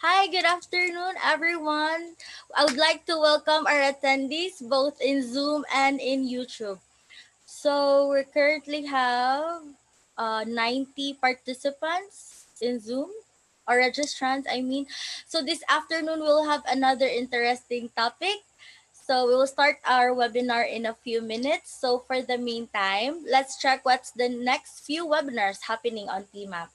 Hi, good afternoon, everyone. I would like to welcome our attendees both in Zoom and in YouTube. So we currently have 90 participants in Zoom, or registrants, I mean. So this afternoon, we'll have another interesting topic. So we will start our webinar in a few minutes. So for the meantime, let's check what's the next few webinars happening on PMAP.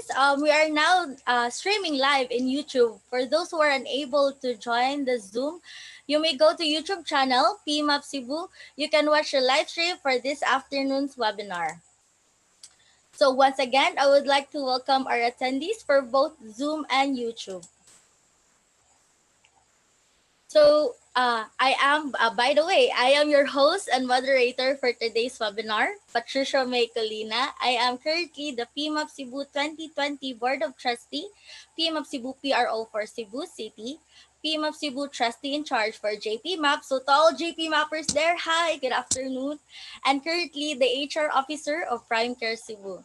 attendees, we are now streaming live in YouTube. For those who are unable to join the Zoom, you may go to YouTube channel PMAP Cebu. You can watch the live stream for this afternoon's webinar. So once again, I would like to welcome our attendees for both Zoom and YouTube. So, by the way, I am your host and moderator for today's webinar, Patricia May Colina. I am currently the PMAP Cebu 2020 Board of Trustee, PMAP Cebu PRO for Cebu City, PMAP Cebu Trustee in charge for JP Map. So to all JP Mappers there, hi, good afternoon. And currently the HR Officer of Prime Care Cebu.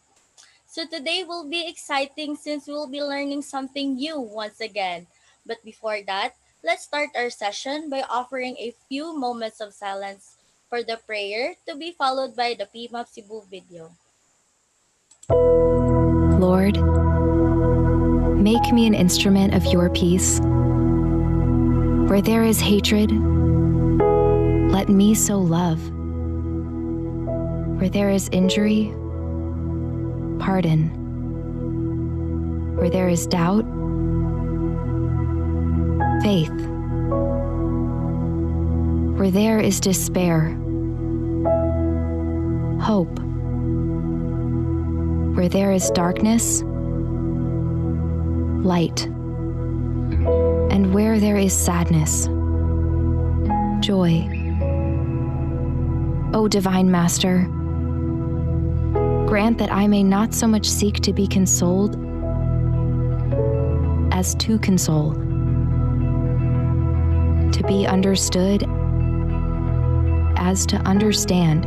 So today will be exciting since we'll be learning something new once again. But before that, let's start our session by offering a few moments of silence for the prayer to be followed by the PMAP Cebu video. Lord, make me an instrument of your peace. Where there is hatred, let me sow love. Where there is injury, pardon. Where there is doubt, faith. Where there is despair, hope. Where there is darkness, light. And where there is sadness, joy. O Divine Master, grant that I may not so much seek to be consoled as to console, to be understood as to understand,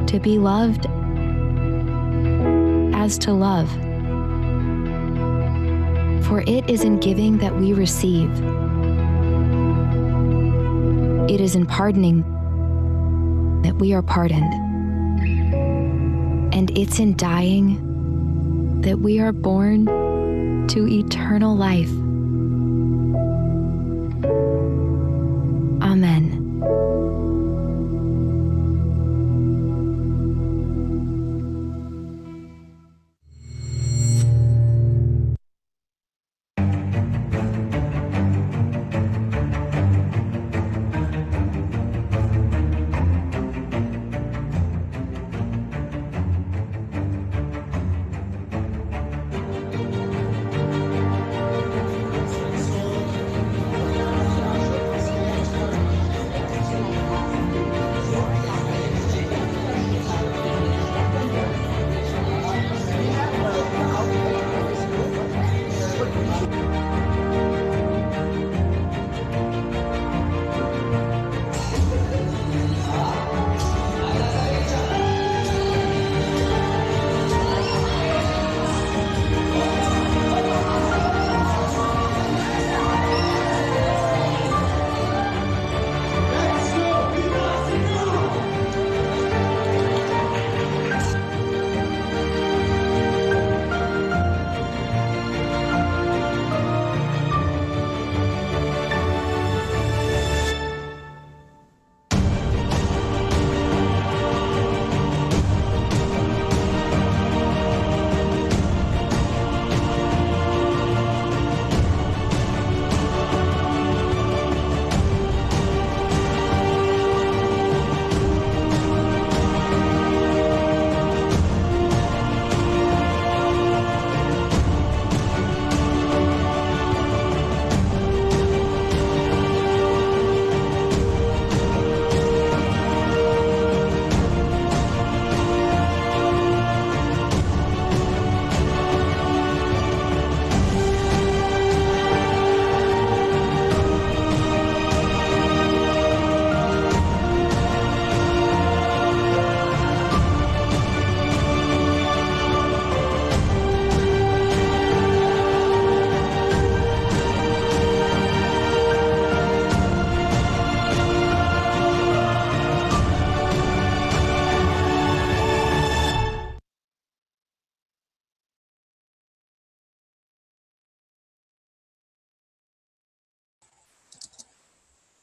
to be loved as to love. For it is in giving that we receive. It is in pardoning that we are pardoned. And it's in dying that we are born to eternal life. Amen.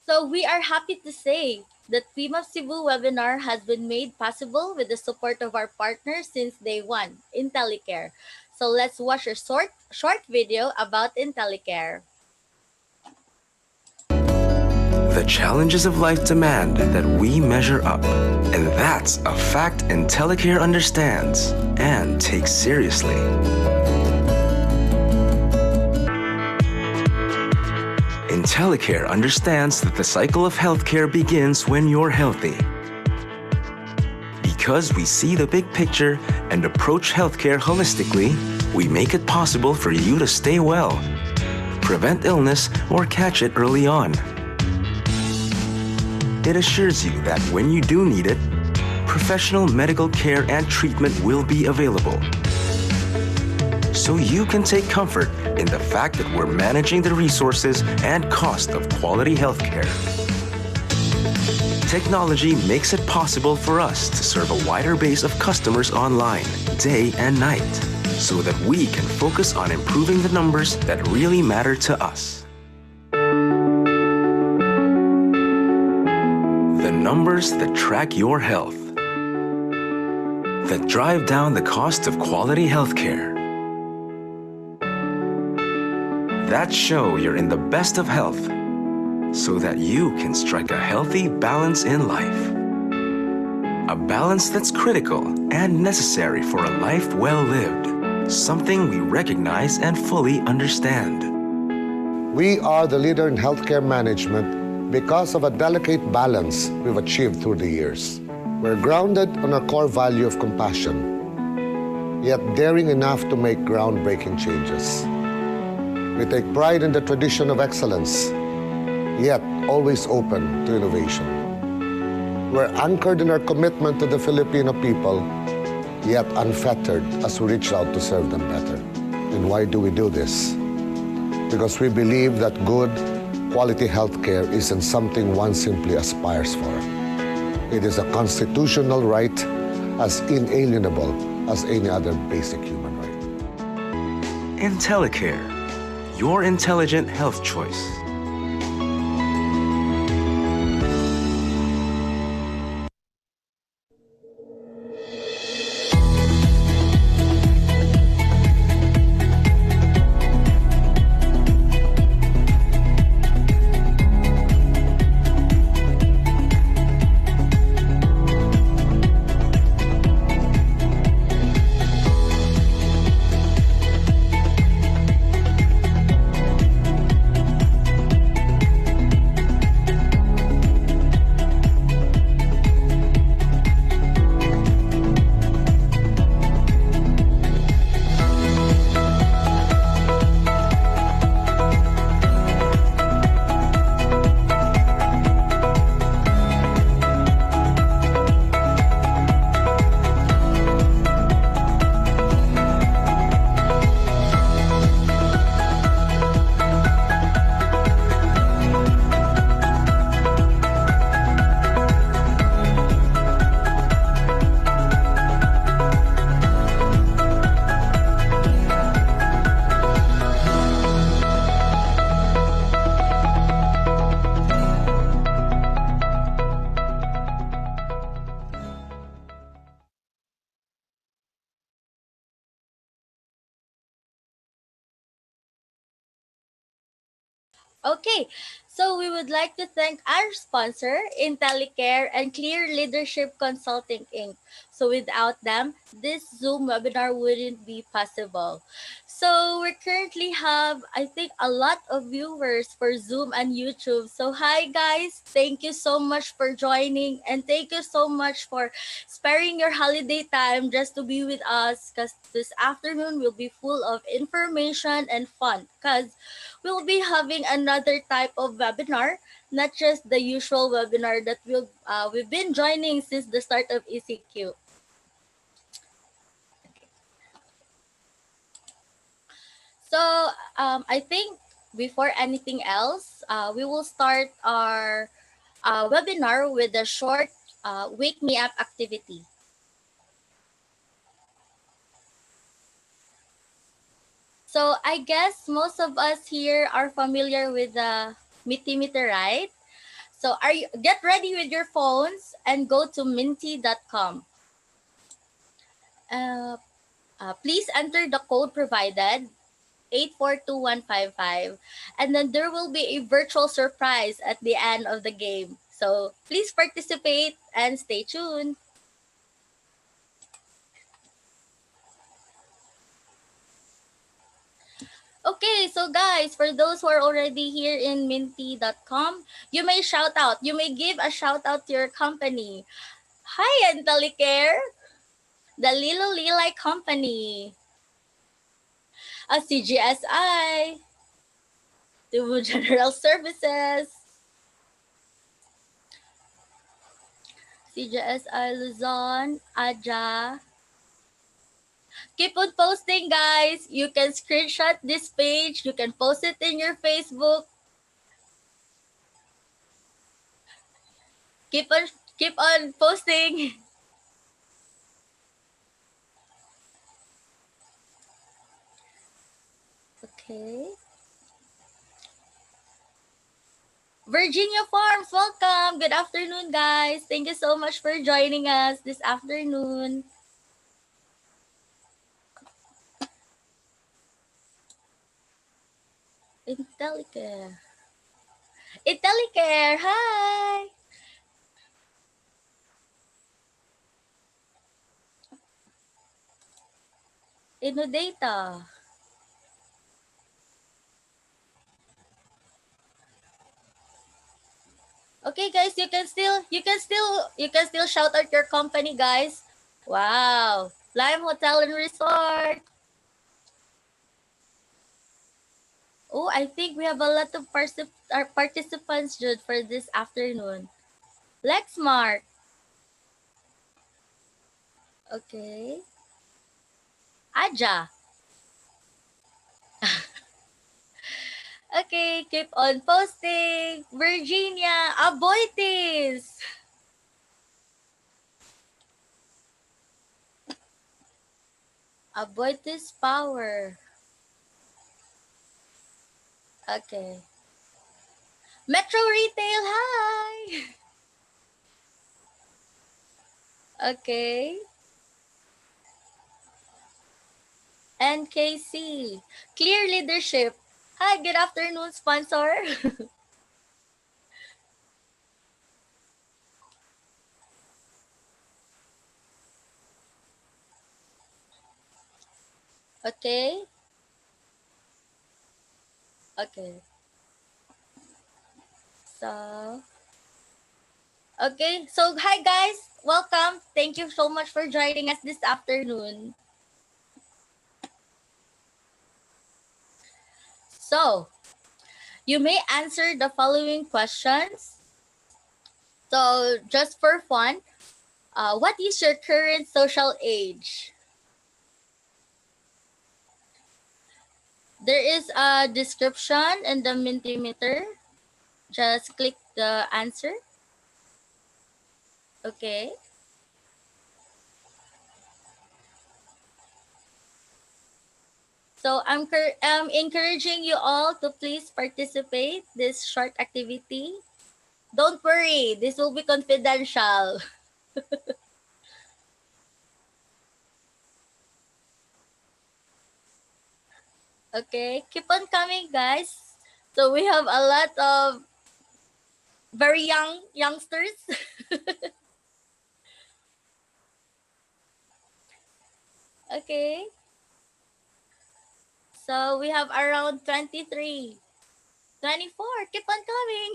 So we are happy to say that PMAP Cebu webinar has been made possible with the support of our partners since day one, IntelliCare. So let's watch a short video about IntelliCare. The challenges of life demand that we measure up. And that's a fact IntelliCare understands and takes seriously. IntelliCare understands that the cycle of healthcare begins when you're healthy. Because we see the big picture and approach healthcare holistically, we make it possible for you to stay well, prevent illness, or catch it early on. It assures you that when you do need it, professional medical care and treatment will be available. So you can take comfort in the fact that we're managing the resources and cost of quality healthcare. Technology makes it possible for us to serve a wider base of customers online, day and night, so that we can focus on improving the numbers that really matter to us. The numbers that track your health, that drive down the cost of quality healthcare, that show you're in the best of health, so that you can strike a healthy balance in life. A balance that's critical and necessary for a life well lived, something we recognize and fully understand. We are the leader in healthcare management because of a delicate balance we've achieved through the years. We're grounded on our core value of compassion, yet daring enough to make groundbreaking changes. We take pride in the tradition of excellence, yet always open to innovation. We're anchored in our commitment to the Filipino people, yet unfettered as we reach out to serve them better. And why do we do this? Because we believe that good, quality healthcare isn't something one simply aspires for. It is a constitutional right as inalienable as any other basic human right. IntelliCare, your intelligent health choice. Okay, so we would like to thank our sponsor, IntelliCare and Clear Leadership Consulting Inc. So without them, this Zoom webinar wouldn't be possible. So we currently have, I think, a lot of viewers for Zoom and YouTube. So hi guys, thank you so much for joining and thank you so much for sparing your holiday time just to be with us because this afternoon will be full of information and fun because we'll be having another type of webinar, not just the usual webinar that we've been joining since the start of ECQ. So I think before anything else, we will start our webinar with a short Wake Me Up activity. So I guess most of us here are familiar with the Miti Miti, right? So get ready with your phones and go to minty.com. Uh, please enter the code provided 842155, and then there will be a virtual surprise at the end of the game. So please participate and stay tuned. Okay, so guys, for those who are already here in minty.com, you may shout out. You may give a shout out to your company. Hi, Antalicare, the Lilo Lilay Company, a CGSI, Cebu General Services, CGSI Luzon, Aja. Keep on posting, guys. You can screenshot this page. You can post it in your Facebook. Keep on keep on posting. Okay. Virginia Farms, welcome. Good afternoon, guys. Thank you so much for joining us this afternoon. Intellicare. Intellicare, hi. Innodata. Okay, guys, you can still shout out your company, guys. Wow. Lime Hotel and Resort. Oh, I think we have a lot of participants, Jude, for this afternoon. Lexmark. Okay. Aja. Okay, keep on posting. Virginia. Aboitis. Aboitis Power. Okay. Metro Retail. Hi. Okay. NKC. Clear Leadership. Hi, good afternoon, sponsor. Okay. Okay. So, okay. So, hi guys. Welcome. Thank you so much for joining us this afternoon. So, you may answer the following questions. So, just for fun, what is your current social age? There is a description in the Mentimeter. Just click the answer. Okay. So I'm encouraging you all to please participate this short activity. Don't worry, this will be confidential. Okay, keep on coming, guys. So we have a lot of very young youngsters. Okay, so we have around 23, 24. Keep on coming.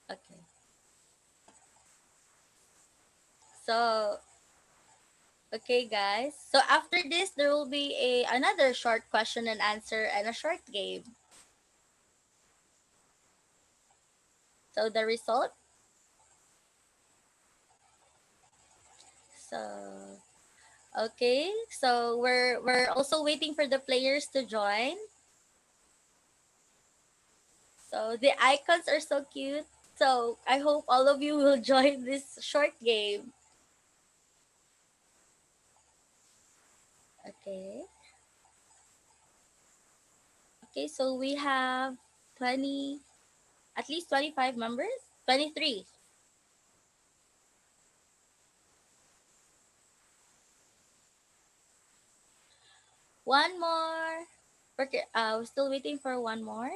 Okay, so okay, guys. So after this, there will be another short question and answer and a short game. So the result. So okay, so we're also waiting for the players to join. So the icons are so cute. So I hope all of you will join this short game. Okay. Okay, so we have 20, at least 25 members. 23. One more. We're still waiting for one more.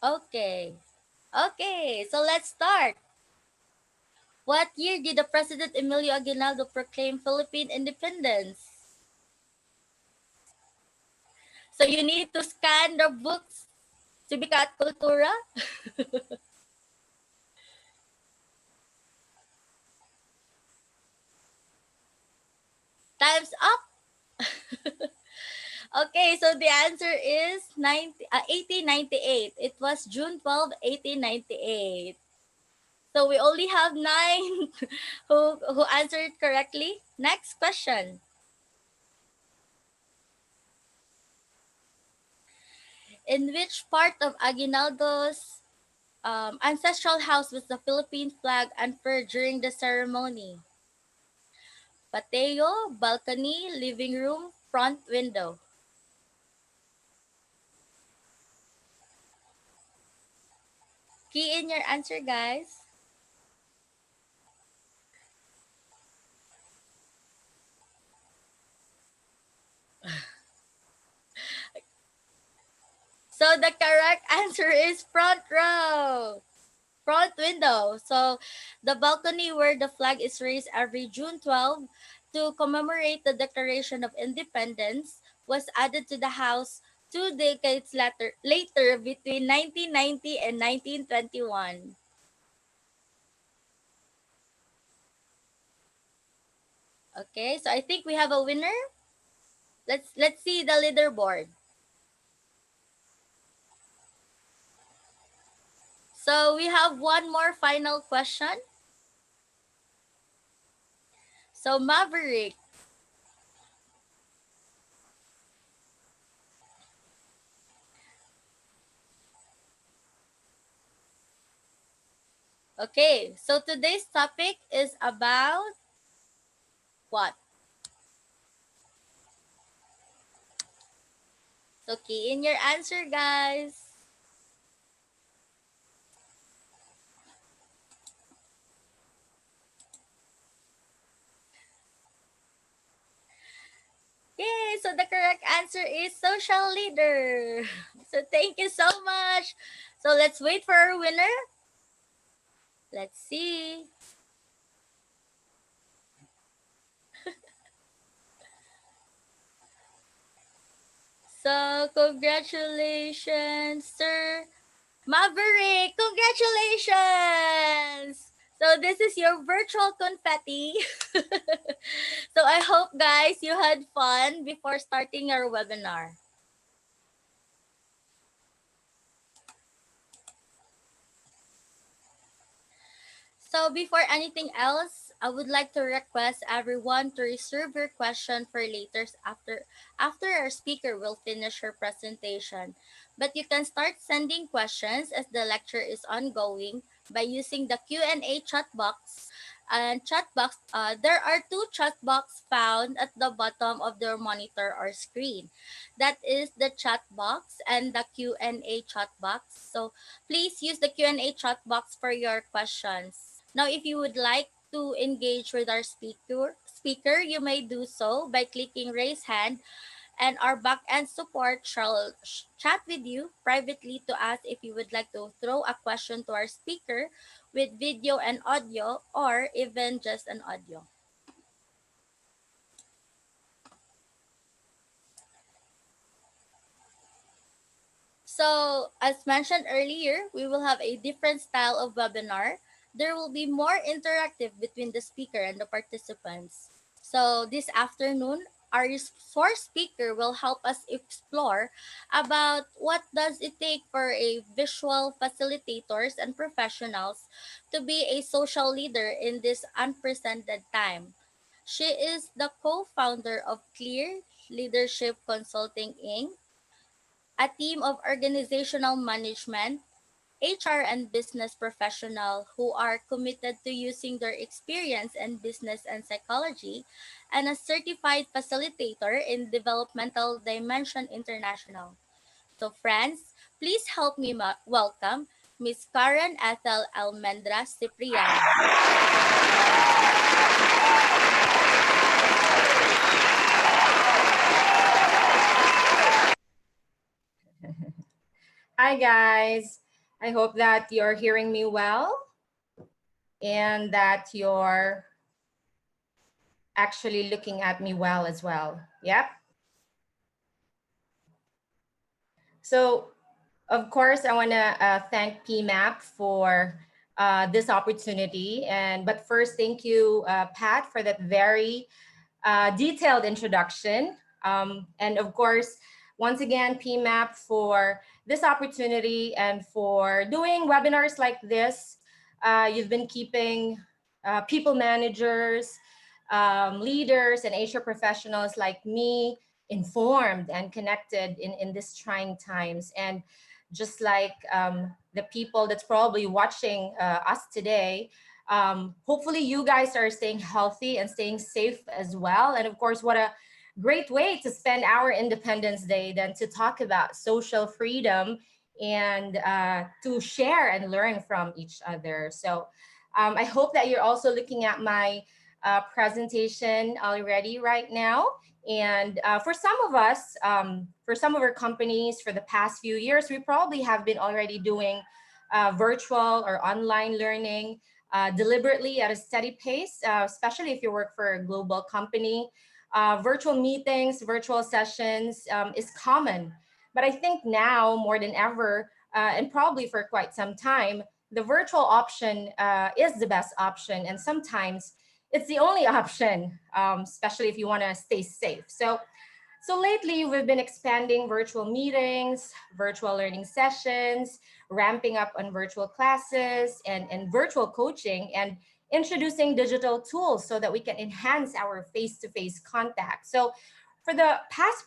Okay. Okay, so let's start. What year did the President Emilio Aguinaldo proclaim Philippine independence? So you need to scan the books, Civica at Cultura. Time's up. Okay, so the answer is 1898. It was June 12, 1898. So we only have nine who answered correctly. Next question. In which part of Aguinaldo's ancestral house was the Philippine flag unfurled during the ceremony? Patio, balcony, living room, front window. Key in your answer, guys. So the correct answer is front row. Front window. So the balcony where the flag is raised every June 12 to commemorate the Declaration of Independence was added to the house 2 decades later between 1990 and 1921. Okay, so I think we have a winner. Let's see the leaderboard. So we have one more final question. So Maverick. Okay, so today's topic is about what? So key in your answer, guys. Yay! So the correct answer is social leader. So thank you so much. So let's wait for our winner. Let's see. So congratulations, Sir Maverick. Congratulations. So this is your virtual confetti. So I hope guys you had fun before starting our webinar. So before anything else, I would like to request everyone to reserve your question for later after our speaker will finish her presentation. But you can start sending questions as the lecture is ongoing by using the Q&A chat box. And chat box, there are two chat box found at the bottom of your monitor or screen. That is the chat box and the Q&A chat box. So please use the Q&A chat box for your questions. Now, if you would like to engage with our speaker, you may do so by clicking raise hand, and our back-end support shall chat with you privately to ask if you would like to throw a question to our speaker with video and audio, or even just an audio. So, as mentioned earlier, we will have a different style of webinar. There will be more interactive between the speaker and the participants. So, this afternoon, our resource speaker will help us explore about what does it take for a visual facilitators and professionals to be a social leader in this unprecedented time. She is the co-founder of Clear Leadership Consulting Inc., a team of organizational management, HR and business professional who are committed to using their experience in business and psychology, and a certified facilitator in Developmental Dimension International. So, friends, please help me welcome Miss Karen Ethel Almendra Cipriano. Hi, guys. I hope that you're hearing me well and that you're actually looking at me well as well. Yep. So, of course, I want to thank PMAP for this opportunity. But first, thank you, Pat, for that very detailed introduction. And of course, once again, PMAP for this opportunity and for doing webinars like this. You've been keeping people managers, leaders, and HR professionals like me informed and connected in these trying times. And just like the people that's probably watching us today, hopefully you guys are staying healthy and staying safe as well. And of course, what a great way to spend our Independence Day than to talk about social freedom and to share and learn from each other. So I hope that you're also looking at my presentation already right now. And for some of us, for some of our companies for the past few years, we probably have been already doing virtual or online learning deliberately at a steady pace, especially if you work for a global company. Virtual meetings, virtual sessions is common. But I think now more than ever, and probably for quite some time, the virtual option is the best option. And sometimes it's the only option, especially if you want to stay safe. So lately, we've been expanding virtual meetings, virtual learning sessions, ramping up on virtual classes and virtual coaching, and introducing digital tools so that we can enhance our face-to-face contact. So for the past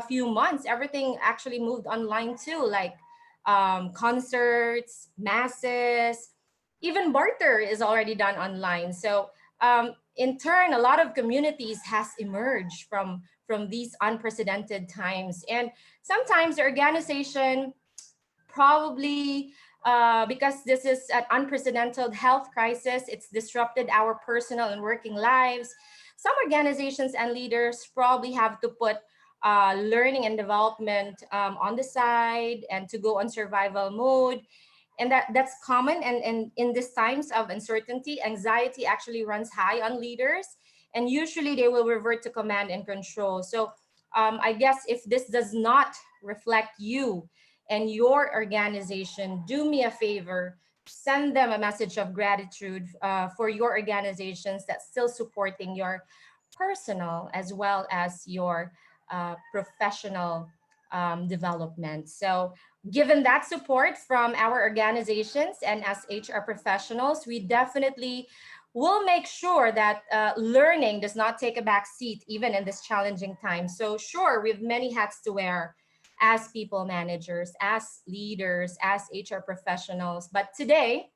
few months, everything actually moved online too, like concerts, masses, even barter is already done online. So in turn, a lot of communities has emerged from these unprecedented times. And sometimes the organization probably because this is an unprecedented health crisis, it's disrupted our personal and working lives. Some organizations and leaders probably have to put learning and development on the side and to go on survival mode. And that's common. And in these times of uncertainty, anxiety actually runs high on leaders, and usually they will revert to command and control. So I guess if this does not reflect you and your organization, do me a favor, send them a message of gratitude for your organizations that's still supporting your personal as well as your professional development. So given that support from our organizations and as HR professionals, we definitely will make sure that learning does not take a back seat even in this challenging time. So sure, we have many hats to wear as people managers, as leaders, as HR professionals. But today,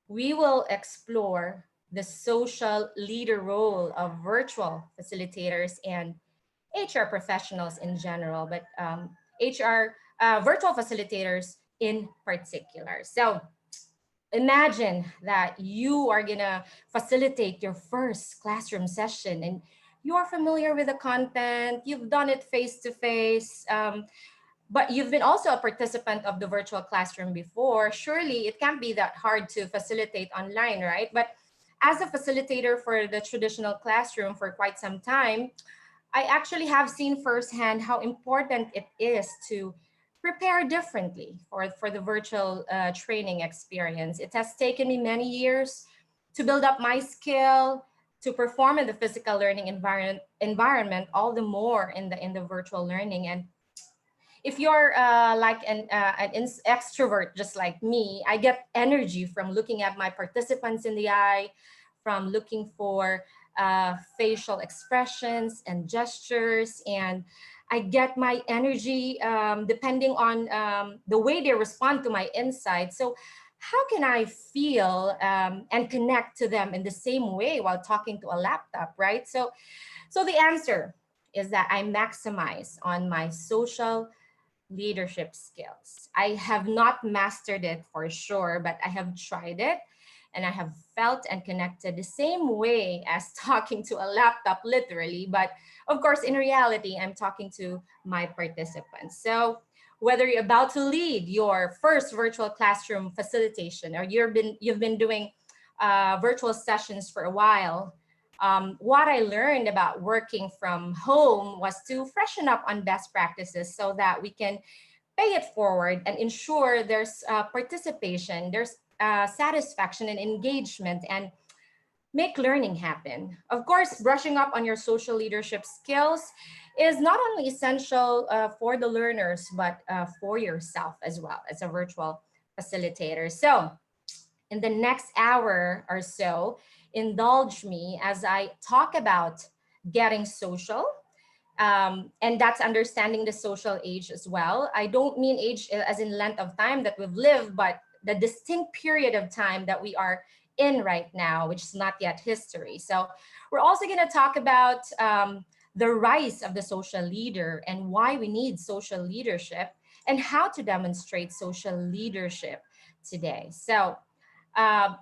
we will explore the social leader role of virtual facilitators and HR professionals in general, but HR virtual facilitators in particular. So imagine that you are gonna facilitate your first classroom session and you're familiar with the content, you've done it face to face, but you've been also a participant of the virtual classroom before. Surely it can't be that hard to facilitate online, right? But as a facilitator for the traditional classroom for quite some time, I actually have seen firsthand how important it is to prepare differently for the virtual training experience. It has taken me many years to build up my skill to perform in the physical learning environment, all the more in the virtual learning. And if you're like an extrovert just like me, I get energy from looking at my participants in the eye, from looking for facial expressions and gestures, and I get my energy depending on the way they respond to my insight. So how can I feel and connect to them in the same way while talking to a laptop, right? So the answer is that I maximize on my social leadership skills. I have not mastered it for sure, but I have tried it and I have felt and connected the same way as talking to a laptop, literally. But of course, in reality, I'm talking to my participants. So whether you're about to lead your first virtual classroom facilitation or you've been doing virtual sessions for a while, what I learned about working from home was to freshen up on best practices so that we can pay it forward and ensure there's participation, there's satisfaction and engagement, and make learning happen. Of course, brushing up on your social leadership skills is not only essential for the learners, but for yourself as well as a virtual facilitator. So, in the next hour or so, indulge me as I talk about getting social. And that's understanding the social age as well. I don't mean age as in length of time that we've lived, but the distinct period of time that we are in right now, which is not yet history. So we're also going to talk about the rise of the social leader and why we need social leadership and how to demonstrate social leadership today. So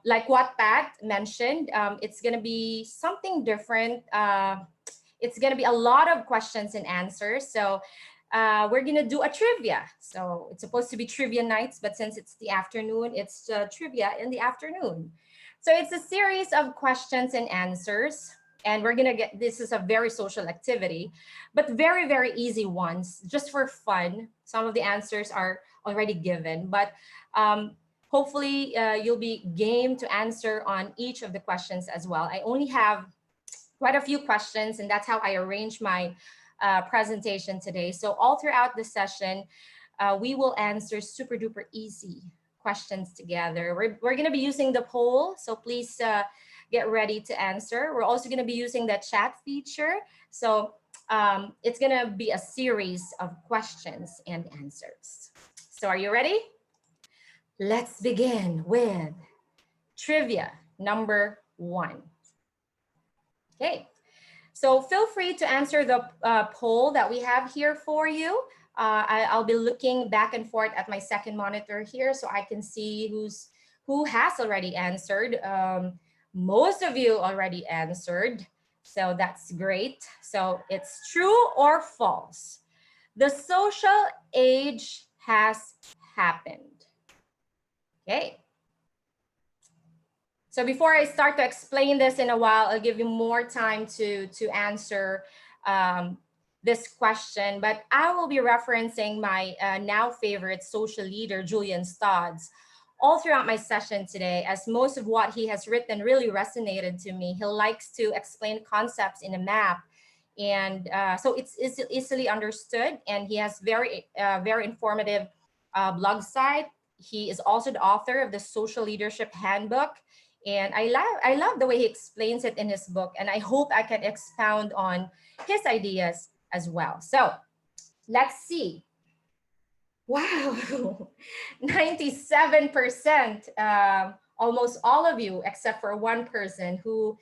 like what Pat mentioned, it's going to be something different. It's going to be a lot of questions and answers. So we're going to do a trivia. So it's supposed to be trivia nights, but since it's the afternoon, it's trivia in the afternoon. So it's a series of questions and answers. And we're going to get, this is a very social activity, but very, very easy ones, just for fun. Some of the answers are already given, but hopefully you'll be game to answer on each of the questions as well. I only have quite a few questions, and that's how I arrange my presentation today. So all throughout the session, we will answer super duper easy questions together. We're going to be using the poll, so please get ready to answer. We're also going to be using the chat feature. So it's going to be a series of questions and answers. So are you ready? Let's begin with trivia number 1. Okay, so feel free to answer the poll that we have here for you. I'll be looking back and forth at my second monitor here so I can see who has already answered. Most of you already answered, so that's great. So it's true or false. The social age has happened. Okay. So before I start to explain this in a while, I'll give you more time to answer this question. But I will be referencing my now favorite social leader, Julian Stodds, all throughout my session today, as most of what he has written really resonated to me. He likes to explain concepts in a map. And so it's easily understood. And he has very informative blog site. He is also the author of the Social Leadership Handbook. And I love the way he explains it in his book, and I hope I can expound on his ideas as well. So let's see. Wow, 97%, almost all of you except for one person who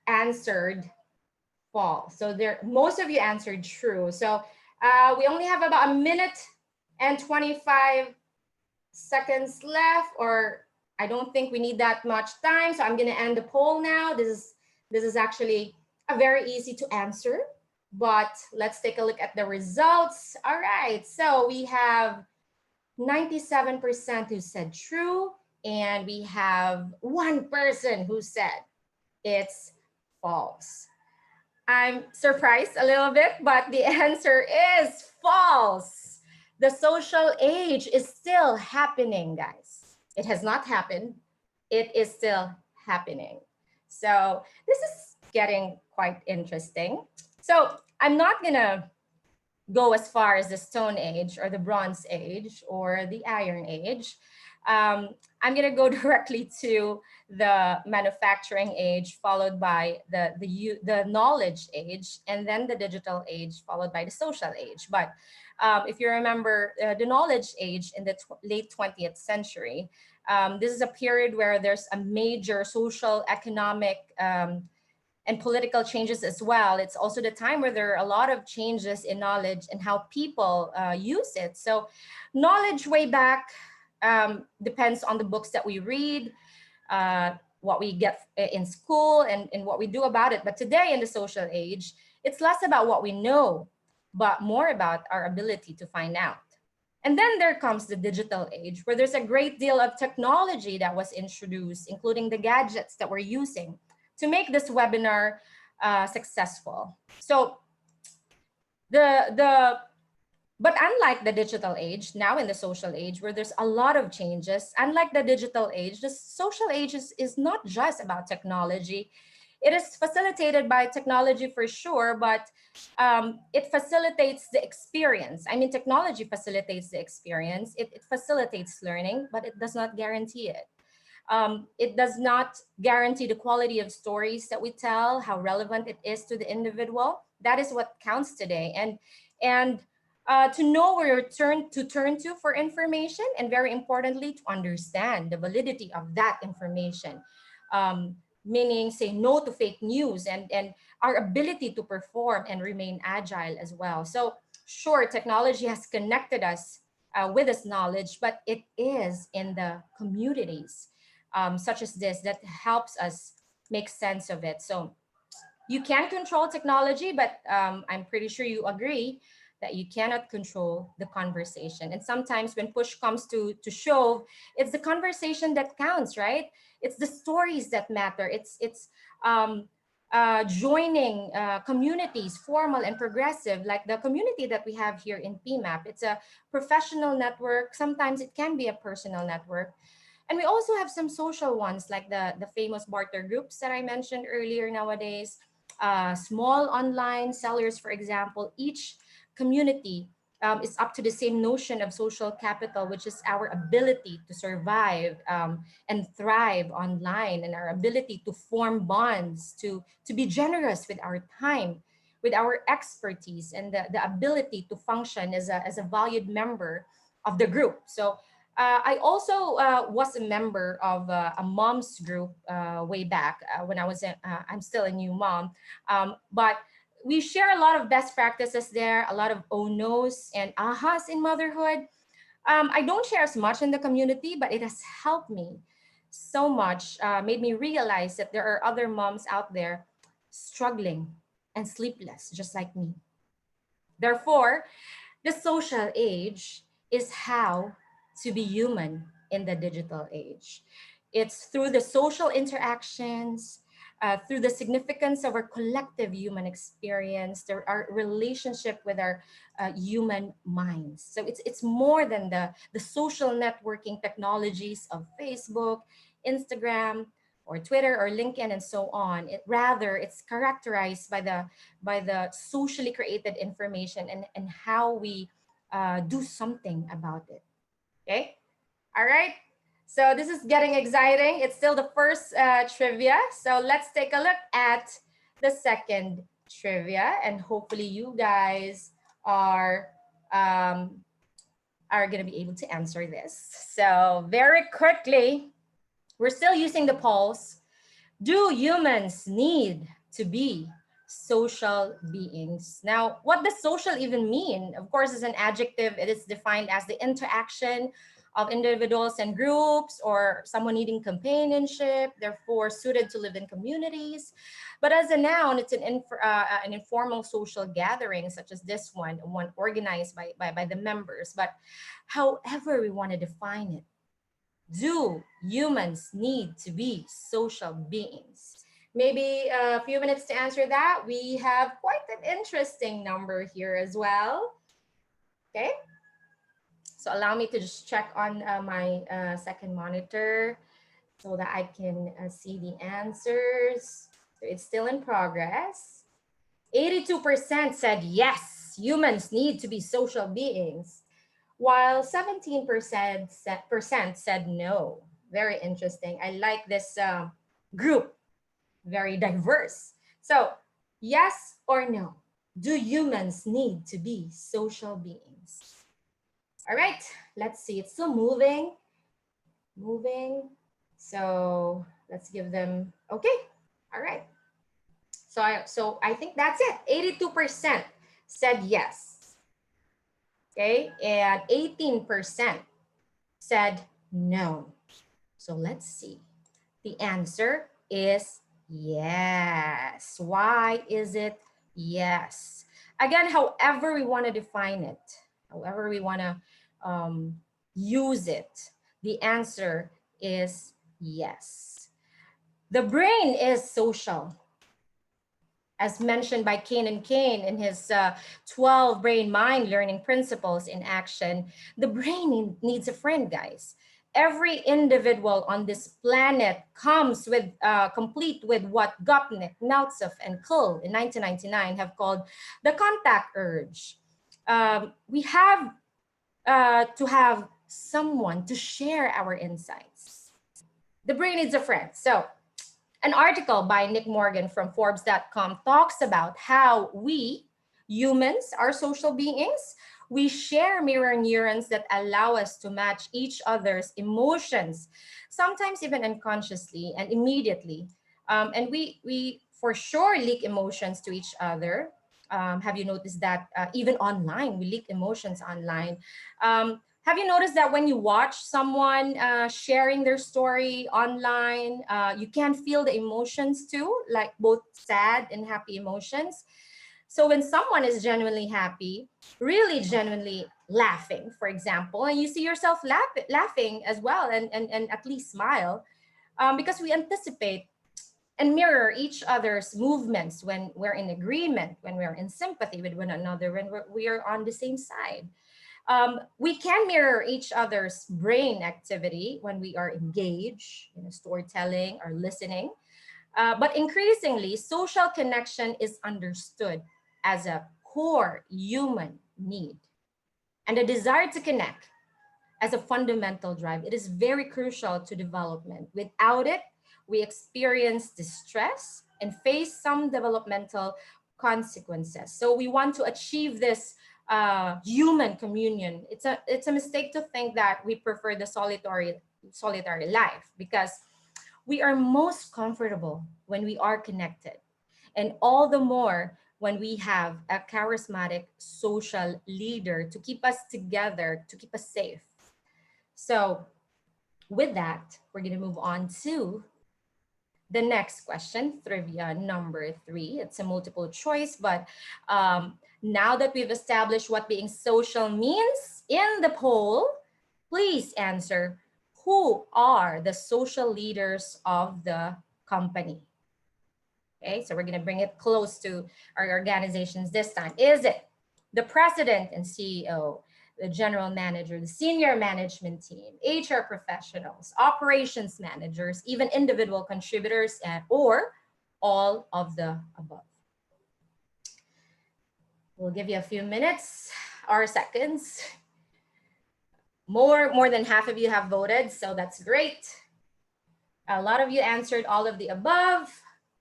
answered false. So most of you answered true. So we only have about a minute and 25 seconds left, or I don't think we need that much time. So I'm going to end the poll now. This is actually a very easy to answer, but let's take a look at the results. All right. So we have 97% who said true, and we have one person who said it's false. I'm surprised a little bit, but the answer is false. The social age is still happening, guys. It has not happened. It is still happening. So this is getting quite interesting. So I'm not going to go as far as the Stone Age or the Bronze Age or the Iron Age, I'm gonna go directly to the manufacturing age, followed by the knowledge age, and then the digital age, followed by the social age. But if you remember, the knowledge age in the late 20th century, this is a period where there's a major social, economic, and political changes as well. It's also the time where there are a lot of changes in knowledge and how people use it. So, knowledge way back depends on the books that we read, what we get in school, and what we do about it. But today, in the social age, it's less about what we know, but more about our ability to find out. And then there comes the digital age, where there's a great deal of technology that was introduced, including the gadgets that we're using to make this webinar successful. So the but unlike the digital age, now in the social age, where there's a lot of changes, unlike the digital age, the social age is not just about technology. It is facilitated by technology for sure, but it facilitates the experience. I mean, technology facilitates the experience. It facilitates learning, but it does not guarantee it. It does not guarantee the quality of stories that we tell, how relevant it is to the individual. That is what counts today. And to know where to turn to for information, and very importantly, to understand the validity of that information. Meaning, say no to fake news, and our ability to perform and remain agile as well. So, sure, technology has connected us with this knowledge, but it is in the communities such as this that helps us make sense of it. So you can control technology, but I'm pretty sure you agree that you cannot control the conversation. And sometimes when push comes to shove, it's the conversation that counts, right? It's the stories that matter. It's joining communities, formal and progressive, like the community that we have here in PMAP. It's a professional network. Sometimes it can be a personal network. And we also have some social ones, like the famous barter groups that I mentioned earlier nowadays. Small online sellers, for example, each community is up to the same notion of social capital, which is our ability to survive and thrive online, and our ability to form bonds, to be generous with our time, with our expertise, and the ability to function as a valued member of the group. So I also was a member of a mom's group way back when I'm still a new mom. But we share a lot of best practices there, a lot of oh no's and ahas in motherhood. I don't share as much in the community, but it has helped me so much, made me realize that there are other moms out there struggling and sleepless, just like me. Therefore, the social age is how to be human in the digital age. It's through the social interactions, through the significance of our collective human experience, our relationship with our human minds. So it's more than the social networking technologies of Facebook, Instagram, or Twitter or LinkedIn and so on. Rather, it's characterized by the socially created information, and how we do something about it. Okay. All right. So this is getting exciting. It's still the first trivia. So let's take a look at the second trivia, and hopefully you guys are um, are gonna be able to answer this. So very quickly, we're still using the polls. Do humans need to be social beings? Now, what does social even mean? Of course, as an adjective, it is defined as the interaction of individuals and groups, or someone needing companionship, therefore suited to live in communities. But as a noun, it's an informal social gathering, such as this one organized by the members. But however we want to define it, do humans need to be social beings? Maybe a few minutes to answer that. We have quite an interesting number here as well. Okay. So allow me to just check on my second monitor so that I can see the answers. So it's still in progress. 82% said yes, humans need to be social beings, while 17% said no. Very interesting. I like this group, very diverse. So, yes or no? Do humans need to be social beings? All right, let's see. It's still moving, moving. So let's give them, okay. All right. So I think that's it. 82% said yes. Okay. And 18% said no. So let's see. The answer is yes. Why is it yes? Again, however we want to define it, however we want to um, use it, the answer is yes. The brain is social, as mentioned by Kane and Kane in his 12 brain mind learning principles in action. The brain needs a friend, guys. Every individual on this planet comes with complete with what Gopnik, Meltzoff, and Kuhl in 1999 have called the contact urge. We have to have someone to share our insights. The brain needs a friend. So an article by Nick Morgan from Forbes.com talks about how we humans are social beings. We share mirror neurons that allow us to match each other's emotions, sometimes even unconsciously and immediately. And we for sure leak emotions to each other. Have you noticed that even online, we leak emotions online? Have you noticed that when you watch someone sharing their story online, you can feel the emotions too, like both sad and happy emotions? So when someone is genuinely happy, really genuinely laughing, for example, and you see yourself laughing as well and at least smile, because we anticipate and mirror each other's movements when we're in agreement, when we're in sympathy with one another, when we are on the same side. We can mirror each other's brain activity when we are engaged in storytelling or listening. But increasingly, social connection is understood as a core human need. And the desire to connect as a fundamental drive, it is very crucial to development. Without it, we experience distress and face some developmental consequences. So we want to achieve this human communion. It's a mistake to think that we prefer the solitary life, because we are most comfortable when we are connected, and all the more when we have a charismatic social leader to keep us together, to keep us safe. So, with that, we're going to move on to the next question, trivia number 3. It's a multiple choice, but now that we've established what being social means in the poll, please answer, who are the social leaders of the company? Okay, so we're going to bring it close to our organizations this time. Is it the president and CEO, the general manager, the senior management team, HR professionals, operations managers, even individual contributors, or all of the above? We'll give you a few minutes or seconds. More than half of you have voted, so that's great. A lot of you answered all of the above.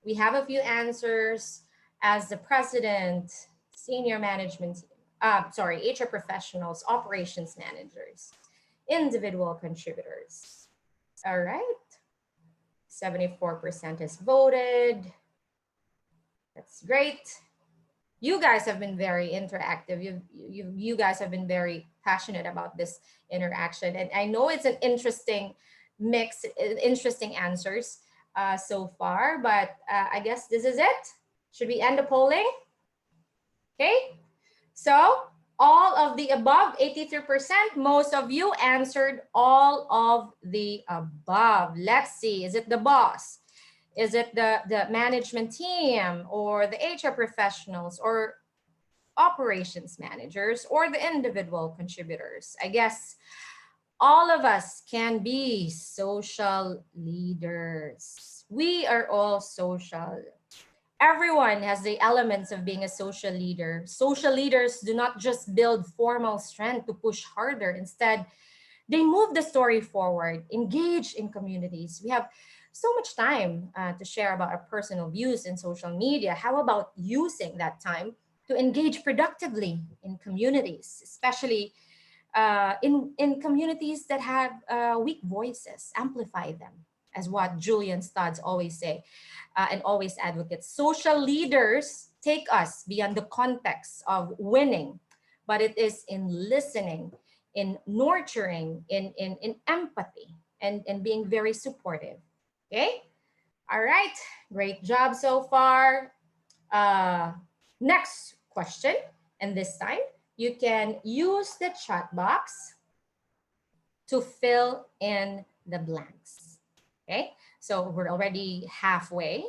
We have a few answers as the president, senior management team, HR professionals, operations managers, individual contributors. All right. 74% has voted. That's great. You guys have been very interactive. You guys have been very passionate about this interaction. And I know it's an interesting mix, interesting answers so far, but I guess this is it. Should we end the polling? Okay. So all of the above, 83%, most of you answered all of the above. Let's see, is it the boss? Is it the management team, or the HR professionals, or operations managers, or the individual contributors? I guess all of us can be social leaders. We are all social. Everyone has the elements of being a social leader. Social leaders do not just build formal strength to push harder. Instead, they move the story forward, engage in communities. We have so much time to share about our personal views in social media. How about using that time to engage productively in communities, especially in communities that have weak voices, amplify them, as what Julian Studs always say and always advocates. Social leaders take us beyond the context of winning, but it is in listening, in nurturing, in empathy, and being very supportive. Okay? All right. Great job so far. Uh, Next question. And this time, you can use the chat box to fill in the blanks. Okay, so we're already halfway.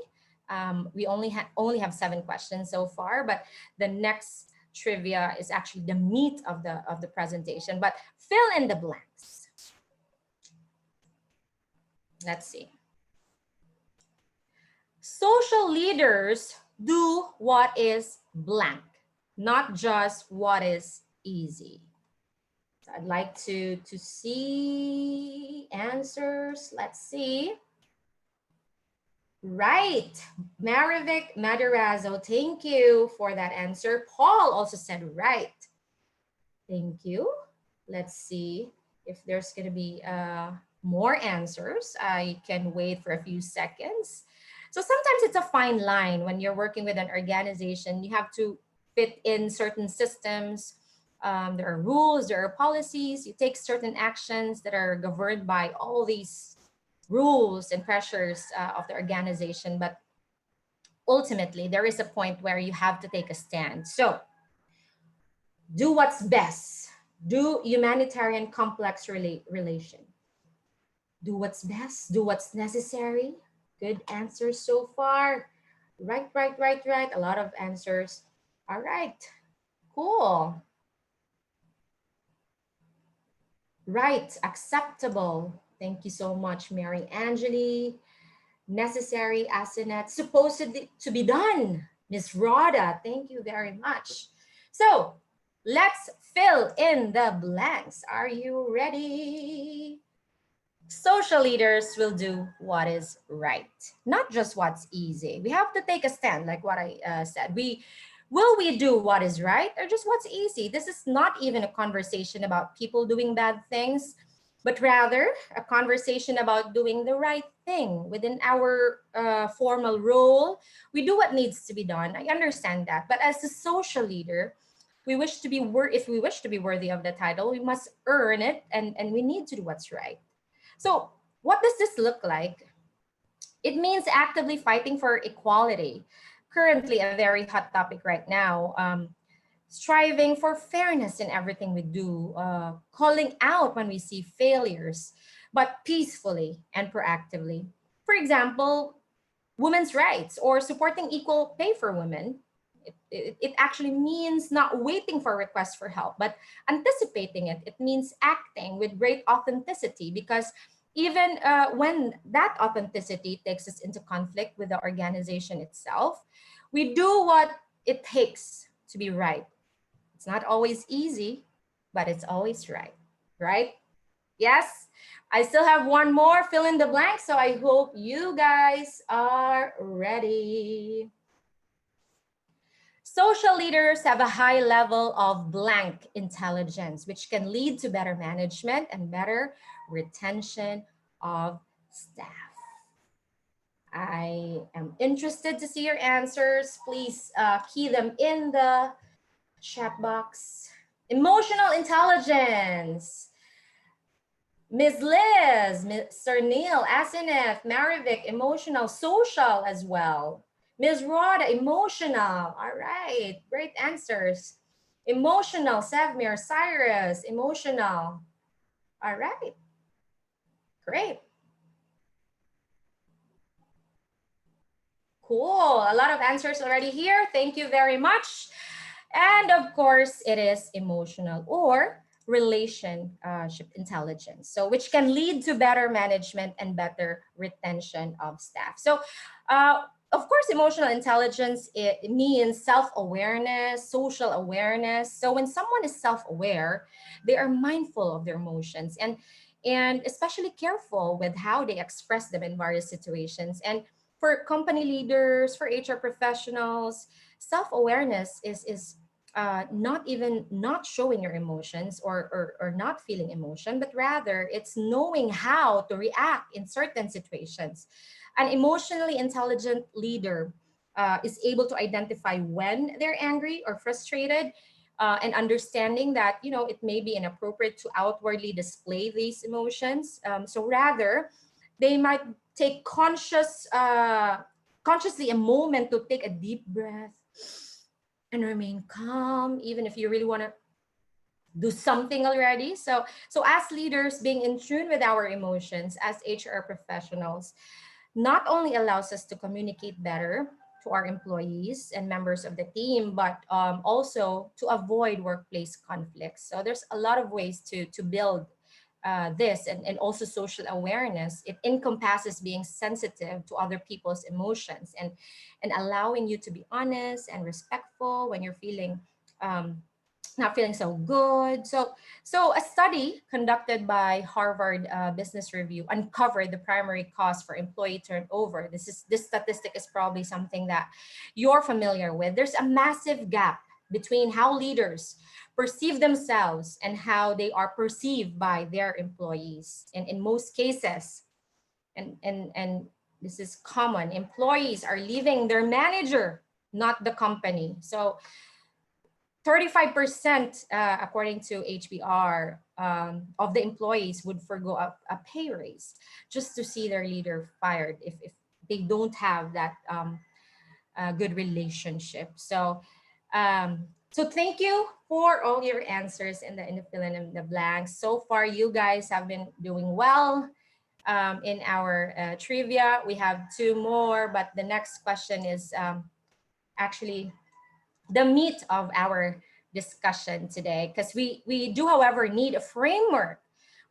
We only have 7 questions so far, but the next trivia is actually the meat of the presentation. But fill in the blanks. Let's see. Social leaders do what is blank, not just what is easy. So I'd like to see answers. Let's see. Right. Marivic Madarazzo, thank you for that answer. Paul also said right. Thank you. Let's see if there's going to be more answers. I can wait for a few seconds. So sometimes it's a fine line when you're working with an organization. You have to fit in certain systems. There are rules, there are policies. You take certain actions that are governed by all these rules and pressures of the organization. But ultimately, there is a point where you have to take a stand. So do what's best. Do humanitarian complex relation. Do what's best. Do what's necessary. Good answers so far. Right, right, right, right. A lot of answers. All right. Cool. Right. Acceptable. Thank you so much, Mary Angeli. Necessary, Asenet. Supposedly to be done. Miss Rhoda, thank you very much. So let's fill in the blanks. Are you ready? Social leaders will do what is right, not just what's easy. We have to take a stand, like what I said. We do what is right or just what's easy? This is not even a conversation about people doing bad things, but rather a conversation about doing the right thing within our formal role. We do what needs to be done. I understand that, but as a social leader, we wish to be if we wish to be worthy of the title, we must earn it, and we need to do what's right. So what does this look like? It means actively fighting for equality. Currently, a very hot topic right now. Striving for fairness in everything we do, calling out when we see failures, but peacefully and proactively. For example, women's rights or supporting equal pay for women. It actually means not waiting for requests for help, but anticipating it. It means acting with great authenticity, because even when that authenticity takes us into conflict with the organization itself, we do what it takes to be right. It's not always easy, but it's always right, right? Yes, I still have one more fill in the blank, so I hope you guys are ready. Social leaders have a high level of blank intelligence, which can lead to better management and better retention of staff. I am interested to see your answers. Please key them in the chat box. Emotional intelligence. Ms. Liz, Mr. Neil, Asineth, Marivic, emotional, social as well. Ms. Rhoda, emotional. All right, great answers. Emotional, Savmir, Cyrus, emotional. All right, great. Cool, a lot of answers already here. Thank you very much. And of course, it is emotional or relationship intelligence, so which can lead to better management and better retention of staff. So Of course, emotional intelligence, it means self-awareness, social awareness. So when someone is self-aware, they are mindful of their emotions, and especially careful with how they express them in various situations. And for company leaders, for HR professionals, self-awareness is not even not showing your emotions, or not feeling emotion, but rather it's knowing how to react in certain situations. An emotionally intelligent leader is able to identify when they're angry or frustrated, and understanding that, it may be inappropriate to outwardly display these emotions. So rather, they might take consciously a moment to take a deep breath and remain calm, even if you really want to do something already. So as leaders, being in tune with our emotions as HR professionals not only allows us to communicate better to our employees and members of the team, but also to avoid workplace conflicts. So there's a lot of ways to build this, and also social awareness. It encompasses being sensitive to other people's emotions, and allowing you to be honest and respectful when you're feeling um, not feeling so good. So a study conducted by Harvard Business Review uncovered the primary cause for employee turnover. This statistic is probably something that you're familiar with. There's a massive gap between how leaders perceive themselves and how they are perceived by their employees. And in most cases, and this is common, employees are leaving their manager, not the company. So 35%, according to HBR, of the employees would forgo a pay raise just to see their leader fired if they don't have that good relationship. So thank you for all your answers in the fill in the blanks. So far, you guys have been doing well. In our trivia, we have two more, but the next question is actually the meat of our discussion today, because we do, however, need a framework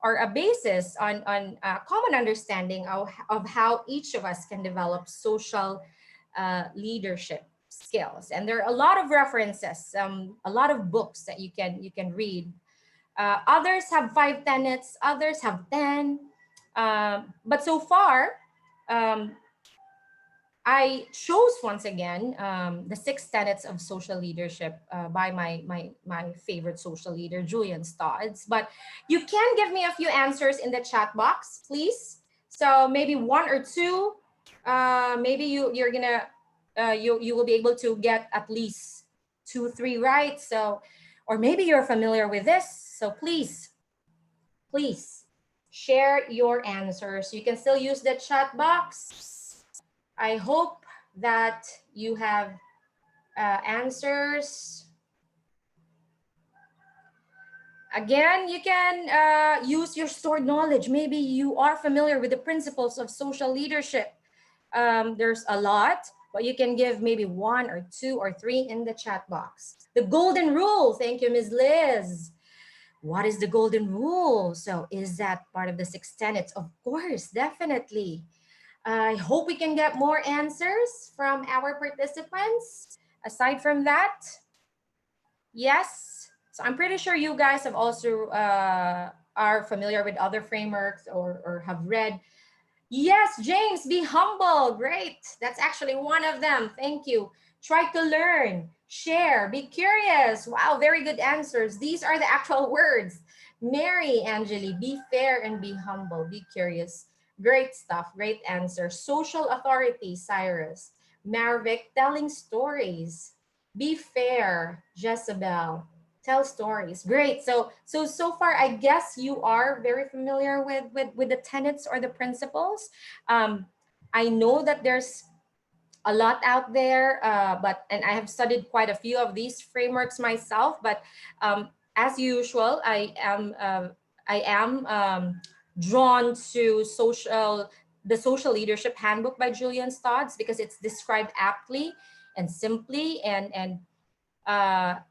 or a basis on common understanding of how each of us can develop social leadership skills. And there are a lot of references, a lot of books that you can read. Others have 5 tenets, others have 10, but so far, um, I chose once again the 6 tenets of social leadership by my favorite social leader, Julian Stodds. But you can give me a few answers in the chat box, please. So maybe one or two. Maybe you're gonna you will be able to get at least 2, 3 right. So, or maybe you're familiar with this. So please share your answers. You can still use the chat box. I hope that you have answers. Again, you can use your stored knowledge. Maybe you are familiar with the principles of social leadership. There's a lot, but you can give maybe 1 or 2 or 3 in the chat box. The golden rule. Thank you, Ms. Liz. What is the golden rule? So is that part of the 6 tenets? Of course, definitely. I hope we can get more answers from our participants. Aside from that, yes. So I'm pretty sure you guys have also are familiar with other frameworks, or have read. Yes, James, be humble. Great. That's actually one of them. Thank you. Try to learn, share, be curious. Wow, very good answers. These are the actual words. Mary, Angeli, be fair and be humble, be curious. Great stuff, great answer. Social authority, Cyrus. Marvick, telling stories. Be fair, Jezebel. Tell stories. Great. So far, I guess you are very familiar with the tenets or the principles. Um, I know that there's a lot out there, and I have studied quite a few of these frameworks myself. But as usual, I am drawn to the Social Leadership Handbook by Julian Stodds, because it's described aptly and simply, and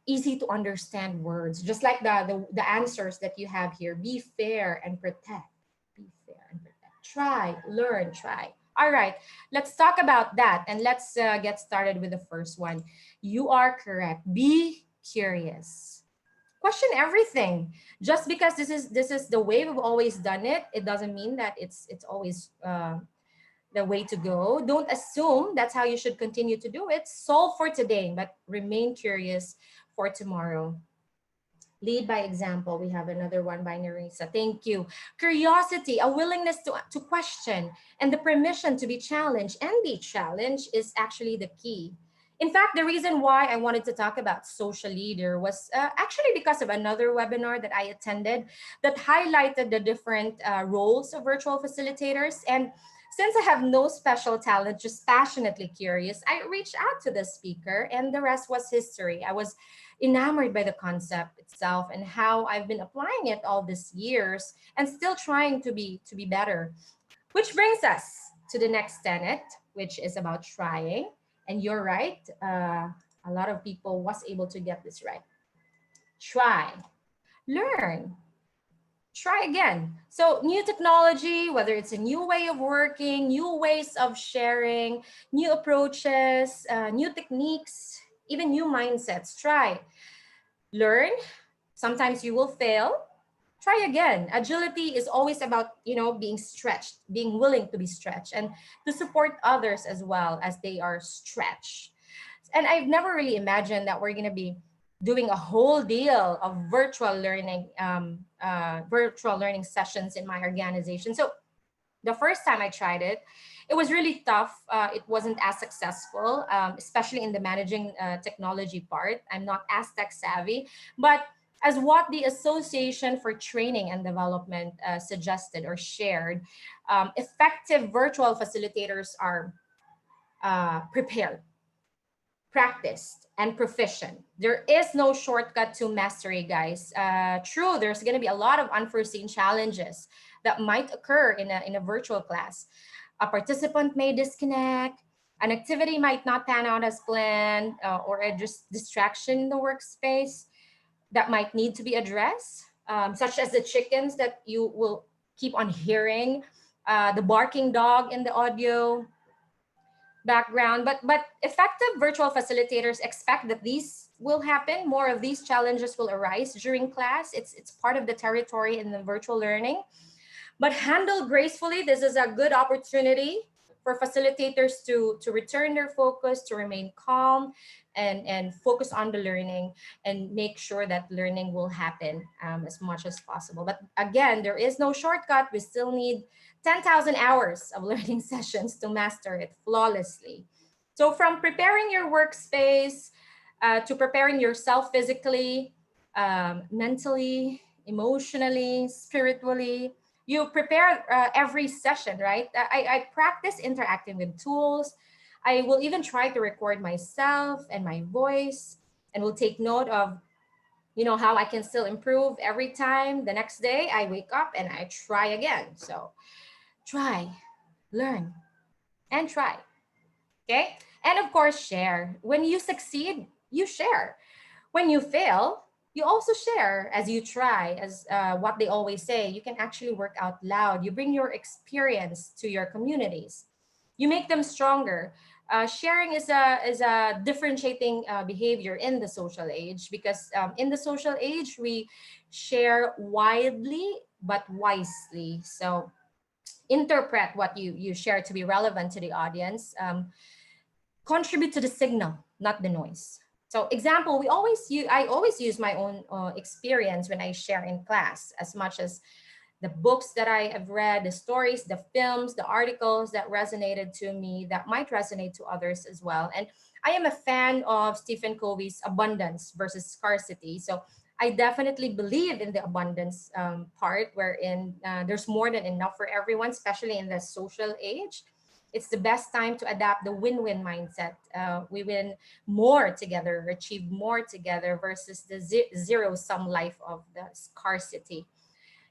easy to understand words, just like the answers that you have here. Be fair and protect. Be fair and protect. Try, learn, try. All right, let's talk about that and let's get started with the first one. You are correct. Be curious. Question everything. Just because this is the way we've always done it, it doesn't mean that it's always the way to go. Don't assume that's how you should continue to do it. Solve for today, but remain curious for tomorrow. Lead by example. We have another one by Nerissa. Thank you. Curiosity, a willingness to question, and the permission to be challenged and be challenged is actually the key. In fact, the reason why I wanted to talk about social leader was actually because of another webinar that I attended that highlighted the different roles of virtual facilitators. And since I have no special talent, just passionately curious, I reached out to the speaker, and the rest was history. I was enamored by the concept itself and how I've been applying it all these years and still trying to be better. Which brings us to the next tenet, which is about trying. And you're right, a lot of people was able to get this right. Try, learn, try again. So new technology, whether it's a new way of working, new ways of sharing, new approaches, new techniques, even new mindsets, try, learn. Sometimes you will fail. Try again. Agility is always about, being stretched, being willing to be stretched and to support others as well as they are stretched. And I've never really imagined that we're going to be doing a whole deal of virtual learning sessions in my organization. So the first time I tried it, it was really tough. It wasn't as successful, especially in the managing technology part. I'm not as tech savvy, but as what the Association for Training and Development suggested or shared, effective virtual facilitators are prepared, practiced, and proficient. There is no shortcut to mastery, guys. True, there's going to be a lot of unforeseen challenges that might occur in a virtual class. A participant may disconnect, an activity might not pan out as planned, or a distraction in the workspace that might need to be addressed, such as the chickens that you will keep on hearing, the barking dog in the audio background. But effective virtual facilitators expect that these will happen. More of these challenges will arise during class. It's part of the territory in the virtual learning. But handled gracefully, this is a good opportunity for facilitators to return their focus, to remain calm and focus on the learning and make sure that learning will happen as much as possible. But again, there is no shortcut. We still need 10,000 hours of learning sessions to master it flawlessly. So from preparing your workspace to preparing yourself physically, mentally, emotionally, spiritually, you prepare every session, right? I practice interacting with tools. I will even try to record myself and my voice and will take note of, how I can still improve every time. The next day I wake up and I try again. So try, learn, and try. Okay. And of course, share. When you succeed, you share. When you fail, you also share as you try, as what they always say, you can actually work out loud. You bring your experience to your communities. You make them stronger. Sharing is a differentiating behavior in the social age because in the social age, we share widely but wisely. So interpret what you share to be relevant to the audience. Contribute to the signal, not the noise. So example, I always use my own experience when I share in class, as much as the books that I have read, the stories, the films, the articles that resonated to me, that might resonate to others as well. And I am a fan of Stephen Covey's Abundance versus Scarcity. So I definitely believe in the abundance part, wherein there's more than enough for everyone, especially in the social age. It's the best time to adapt the win-win mindset. We win more together, achieve more together versus the zero-sum life of the scarcity.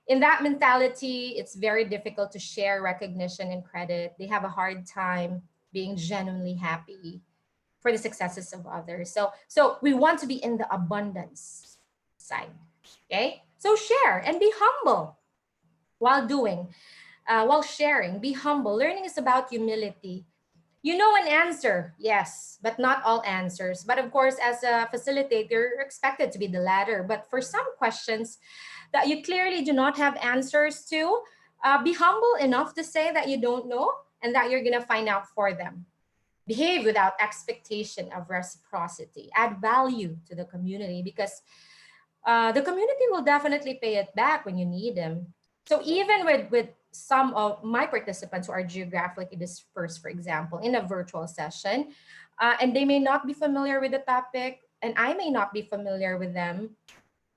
In that mentality, it's very difficult to share recognition and credit. They have a hard time being genuinely happy for the successes of others. So we want to be in the abundance side. Okay? So share and be humble while doing. while sharing. Be humble. Learning is about humility. You know an answer, yes, but not all answers. But of course, as a facilitator, you're expected to be the latter. But for some questions that you clearly do not have answers to, be humble enough to say that you don't know and that you're going to find out for them. Behave without expectation of reciprocity. Add value to the community because the community will definitely pay it back when you need them. So even with some of my participants who are geographically dispersed, for example, in a virtual session, and they may not be familiar with the topic, and I may not be familiar with them,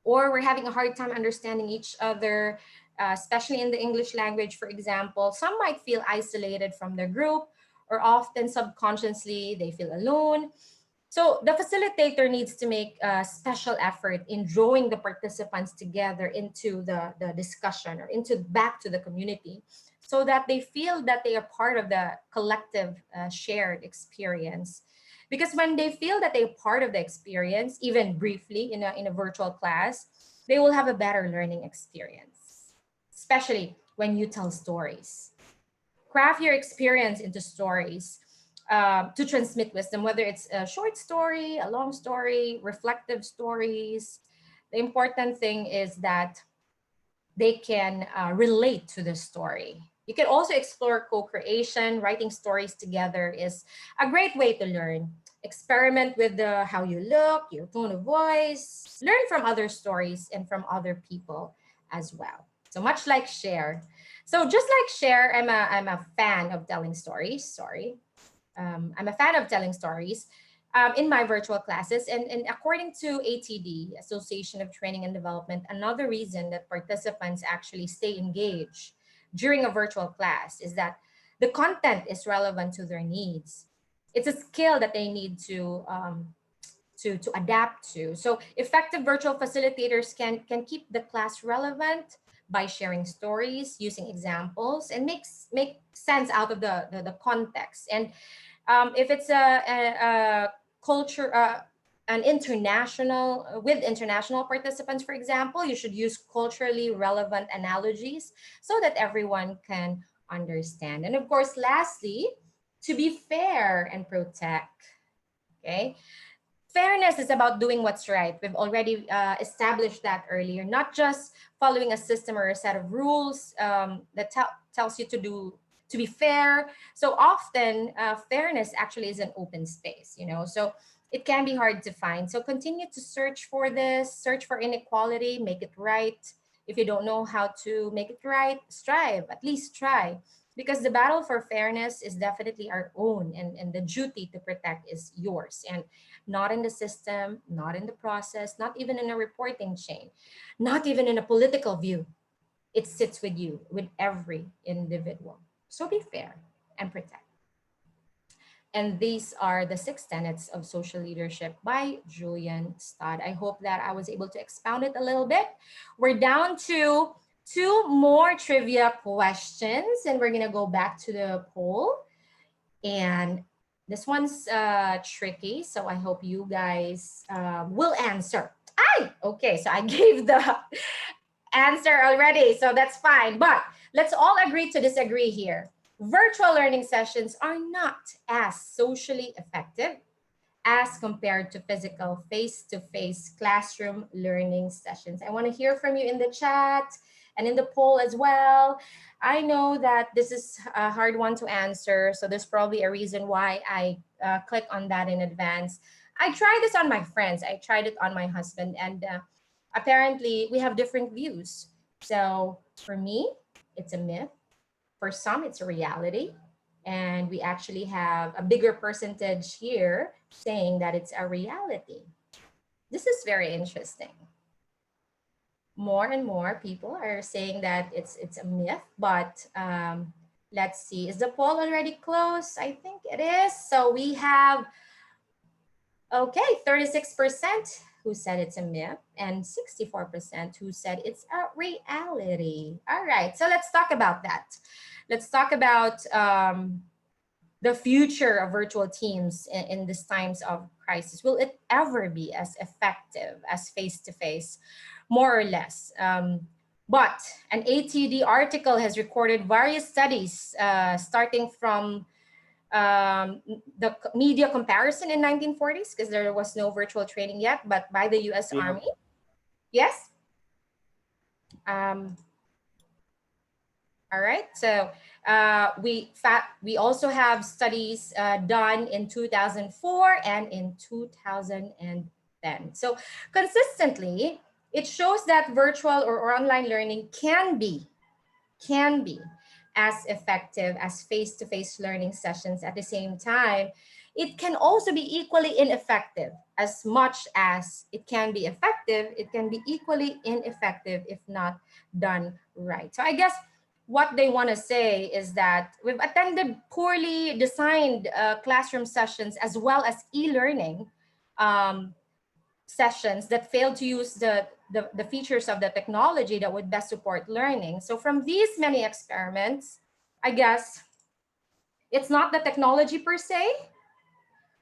or we're having a hard time understanding each other, especially in the English language, for example, some might feel isolated from their group, or often subconsciously they feel alone. So the facilitator needs to make a special effort in drawing the participants together into the discussion or into back to the community so that they feel that they are part of the collective shared experience. Because when they feel that they're part of the experience, even briefly in a virtual class, they will have a better learning experience, especially when you tell stories. Craft your experience into stories to transmit wisdom, whether it's a short story, a long story, reflective stories. The important thing is that they can relate to the story. You can also explore co-creation. Writing stories together is a great way to learn. Experiment with how you look, your tone of voice. Learn from other stories and from other people as well. So much like share. So just like share, I'm a fan of telling stories. Sorry, I'm a fan of telling stories in my virtual classes. And according to ATD, Association of Training and Development, another reason that participants actually stay engaged during a virtual class is that the content is relevant to their needs. It's a skill that they need to adapt to. So effective virtual facilitators can keep the class relevant by sharing stories, using examples, and make sense out of the context. And if it's a culture, an international with international participants, for example, you should use culturally relevant analogies so that everyone can understand. And of course, lastly, to be fair and protect. Okay, fairness is about doing what's right. We've already established that earlier, not just following a system or a set of rules that tells you to be fair. So often fairness actually is an open space, so it can be hard to find. So continue to search for this, search for inequality, make it right. If you don't know how to make it right, strive, at least try, because the battle for fairness is definitely our own, and the duty to protect is yours, and not in the system, not in the process, not even in a reporting chain, not even in a political view. It sits with you, with every individual. So be fair and protect. And these are the 6 tenets of social leadership by Julian Stodd. I hope that I was able to expound it a little bit. We're down to 2 more trivia questions, and we're going to go back to the poll. And this one's tricky, so I hope you guys will answer. Okay, so I gave the answer already, so that's fine. But let's all agree to disagree here. Virtual learning sessions are not as socially effective as compared to physical face-to-face classroom learning sessions. I want to hear from you in the chat and in the poll as well. I know that this is a hard one to answer, so there's probably a reason why I click on that in advance. I tried this on my friends. I tried it on my husband, and apparently we have different views. So for me, it's a myth. For some, it's a reality. And we actually have a bigger percentage here saying that it's a reality. This is very interesting. More and more people are saying that it's a myth, but let's see. Is the poll already closed? I think it is. So we have, okay, 36% who said it's a myth and 64% who said it's a reality. All right, so let's talk about that. Let's talk about the future of virtual teams in these times of crisis. Will it ever be as effective as face-to-face? More or less. But an ATD article has recorded various studies starting from the media comparison in 1940s, because there was no virtual training yet, but by the US Yeah. Army. Yes. Um, all right. So we also have studies done in 2004 and in 2010. So consistently, it shows that virtual or online learning can be as effective as face-to-face learning sessions. At the same time, it can also be equally ineffective. As much as it can be effective, it can be equally ineffective if not done right. So I guess what they want to say is that we've attended poorly designed classroom sessions as well as e-learning um, sessions that failed to use the features of the technology that would best support learning. So from these many experiments, I guess it's not the technology per se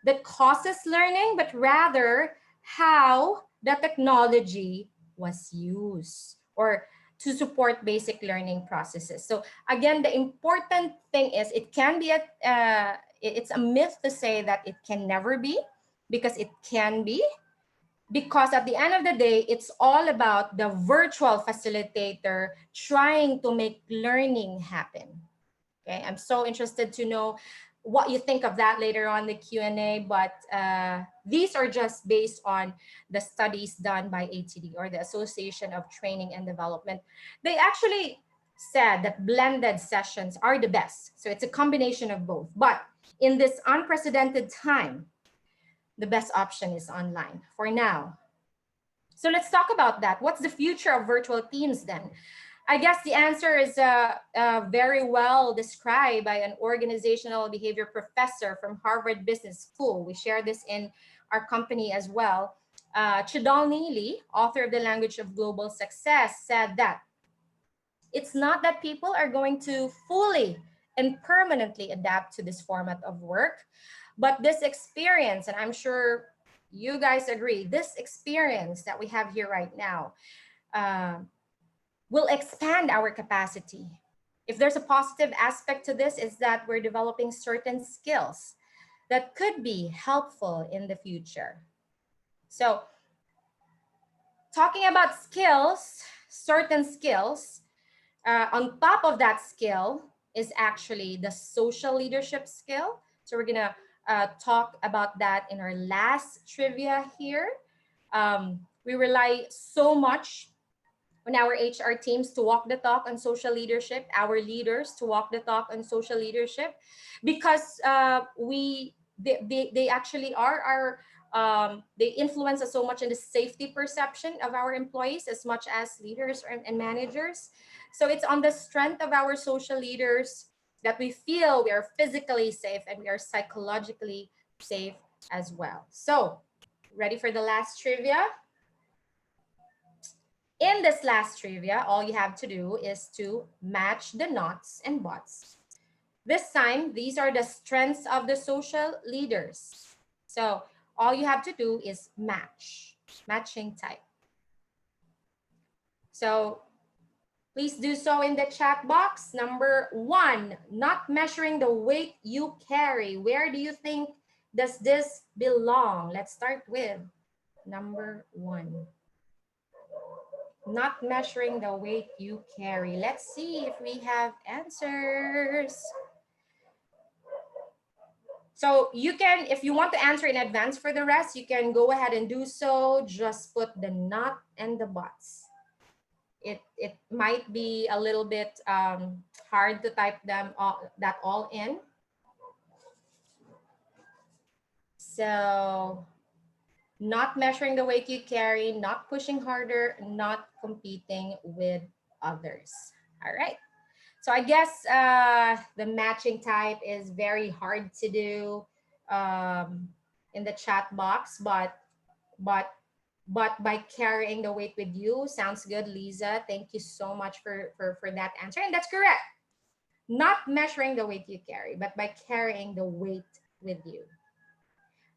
that causes learning, but rather how the technology was used or to support basic learning processes. So again, the important thing is it can be it's a myth to say that it can never be, because it can be, because at the end of the day, it's all about the virtual facilitator trying to make learning happen. Okay, I'm so interested to know what you think of that later on the Q&A, but these are just based on the studies done by ATD, or the Association of Training and Development. They actually said that blended sessions are the best. So it's a combination of both. But in this unprecedented time, the best option is online for now. So let's talk about that. What's the future of virtual teams then? I guess the answer is very well described by an organizational behavior professor from Harvard Business School. We share this in our company as well. Chidol Neely, author of The Language of Global Success, said that it's not that people are going to fully and permanently adapt to this format of work, but this experience, and I'm sure you guys agree, this experience that we have here right now uh, will expand our capacity. If there's a positive aspect to this, is that we're developing certain skills that could be helpful in the future. So talking about skills, certain skills, on top of that skill is actually the social leadership skill. So we're gonna talk about that in our last trivia here. We rely so much on our HR teams to walk the talk on social leadership, our leaders to walk the talk on social leadership, because they actually are our they influence us so much in the safety perception of our employees as much as leaders and managers. So it's on the strength of our social leaders that we feel we are physically safe and we are psychologically safe as well. So ready for the last trivia? In this last trivia, all you have to do is to match the knots and bots. This time, these are the strengths of the social leaders. So all you have to do is matching type. So please do so in the chat box. Number 1, not measuring the weight you carry. Where do you think does this belong? Let's start with number 1. Not measuring the weight you carry. Let's see if we have answers. So you can, if you want to answer in advance for the rest, you can go ahead and do so. Just put the not and the buts. It might be a little bit hard to type them all in. So not measuring the weight you carry, not pushing harder, not competing with others. All right. So I guess the matching type is very hard to do in the chat box, but by carrying the weight with you sounds good, Lisa. Thank you so much for that answer, and that's correct. Not measuring the weight you carry, but by carrying the weight with you.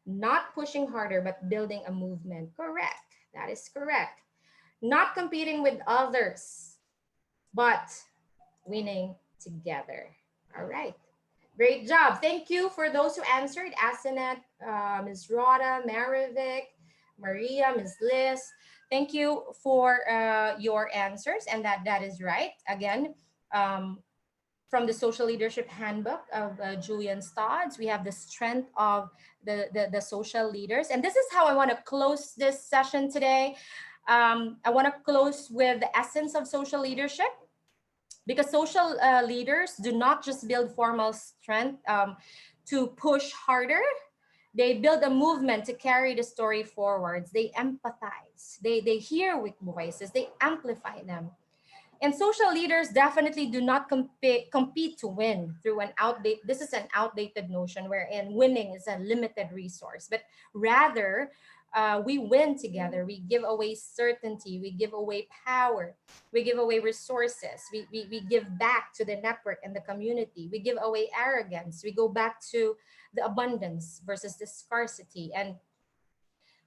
Not pushing harder, but building a movement. Correct. That is correct. Not competing with others. but winning together. All right. Great job. Thank you for those who answered. Asenet, Ms. Rhoda, Marivic, Maria, Ms. Liz. Thank you for your answers. And that is right. Again, um, from the Social Leadership Handbook of Julian Stodds, we have the strength of the social leaders. And this is how I want to close this session today. I want to close with the essence of social leadership, because social leaders do not just build formal strength to push harder. They build a movement to carry the story forwards. They empathize, they hear weak voices, they amplify them. And social leaders definitely do not compete to win through an outdated, this is an outdated notion wherein winning is a limited resource, but rather we win together. We give away certainty, we give away power, we give away resources, we give back to the network and the community, we give away arrogance, we go back to the abundance versus the scarcity. And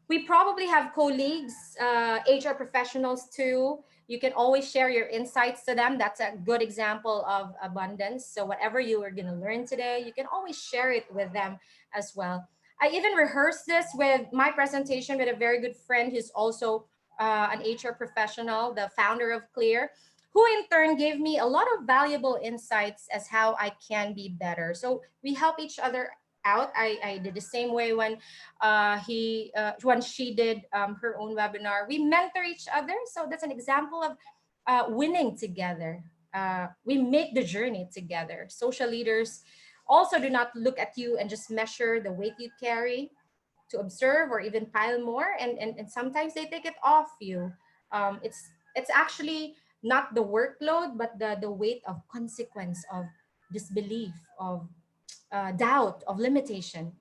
we probably have colleagues, HR professionals too. You can always share your insights to them. That's a good example of abundance. So whatever you are going to learn today, you can always share it with them as well. I even rehearsed this with my presentation with a very good friend who's also an HR professional, the founder of Clear, who in turn gave me a lot of valuable insights as how I can be better. So we help each other out. I did the same way when she did her own webinar. We mentor each other, so that's an example of winning together. We make the journey together. Social leaders also do not look at you and just measure the weight you carry to observe or even pile more, and sometimes they take it off you. It's actually not the workload, but the weight of consequence, of disbelief, of doubt, of limitation.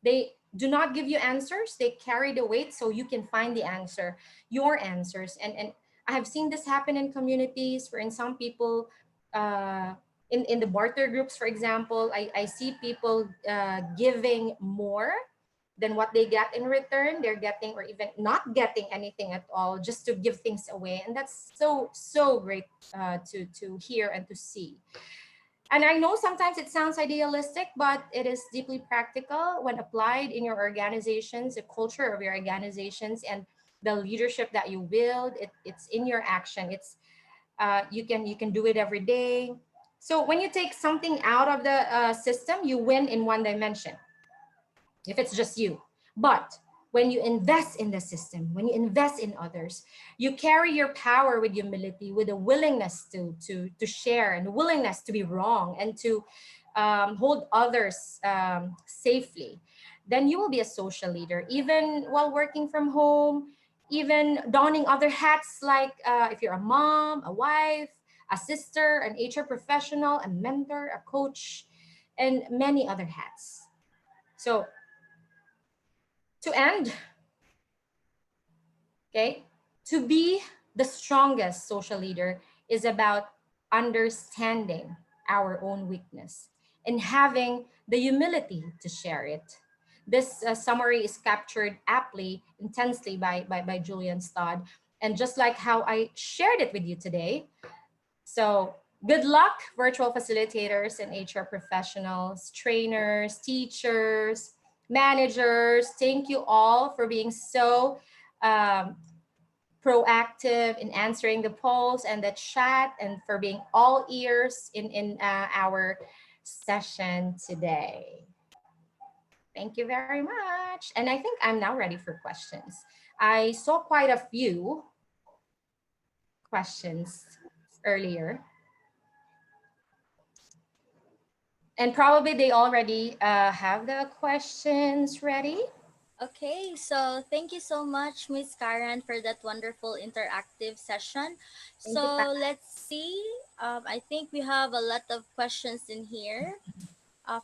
They do not give you answers, they carry the weight so you can find the answer, your answers. And I have seen this happen in communities where in some people, uh, in the barter groups, for example, I see people giving more than what they get in return. They're getting or even not getting anything at all just to give things away. And that's so great to hear and to see. And I know sometimes it sounds idealistic, but it is deeply practical when applied in your organizations, the culture of your organizations, and the leadership that you build. It's in your action. It's you can do it every day. So when you take something out of the system, you win in one dimension if it's just you. But when you invest in the system, when you invest in others, you carry your power with humility, with a willingness to share and willingness to be wrong and to hold others safely. Then you will be a social leader, even while working from home, even donning other hats like if you're a mom, a wife, a sister, an HR professional, a mentor, a coach, and many other hats. So to end, okay, to be the strongest social leader is about understanding our own weakness and having the humility to share it. This summary is captured aptly, intensely by Julian Stodd. And just like how I shared it with you today, so good luck, virtual facilitators and HR professionals, trainers, teachers, managers. Thank you all for being so um, proactive in answering the polls and the chat, and for being all ears in our session today. Thank you very much. And I think I'm now ready for questions. I saw quite a few questions earlier, and probably they already have the questions ready. Okay, so thank you so much, Miss Karen, for that wonderful interactive session. Thank you, Pat. So let's see. I think we have a lot of questions in here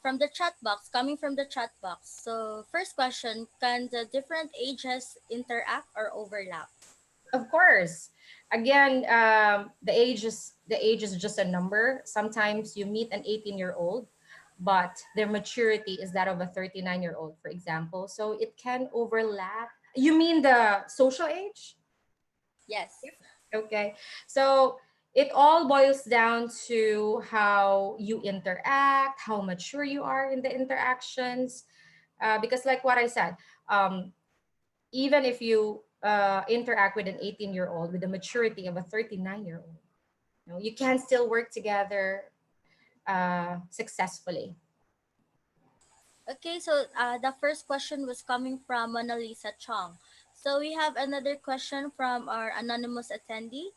from the chat box, coming from the chat box. So, first question: can the different ages interact or overlap? Of course. Again, the age is just a number. Sometimes you meet an 18-year-old, but their maturity is that of a 39-year-old, for example. So it can overlap. You mean the social age? Yes. Okay. So it all boils down to how you interact, how mature you are in the interactions. Because, like what I said, um, even if you interact with an 18-year-old with the maturity of a 39-year-old, you can still work together successfully. Okay, so the first question was coming from Mona Lisa Chong. So we have another question from our anonymous attendee.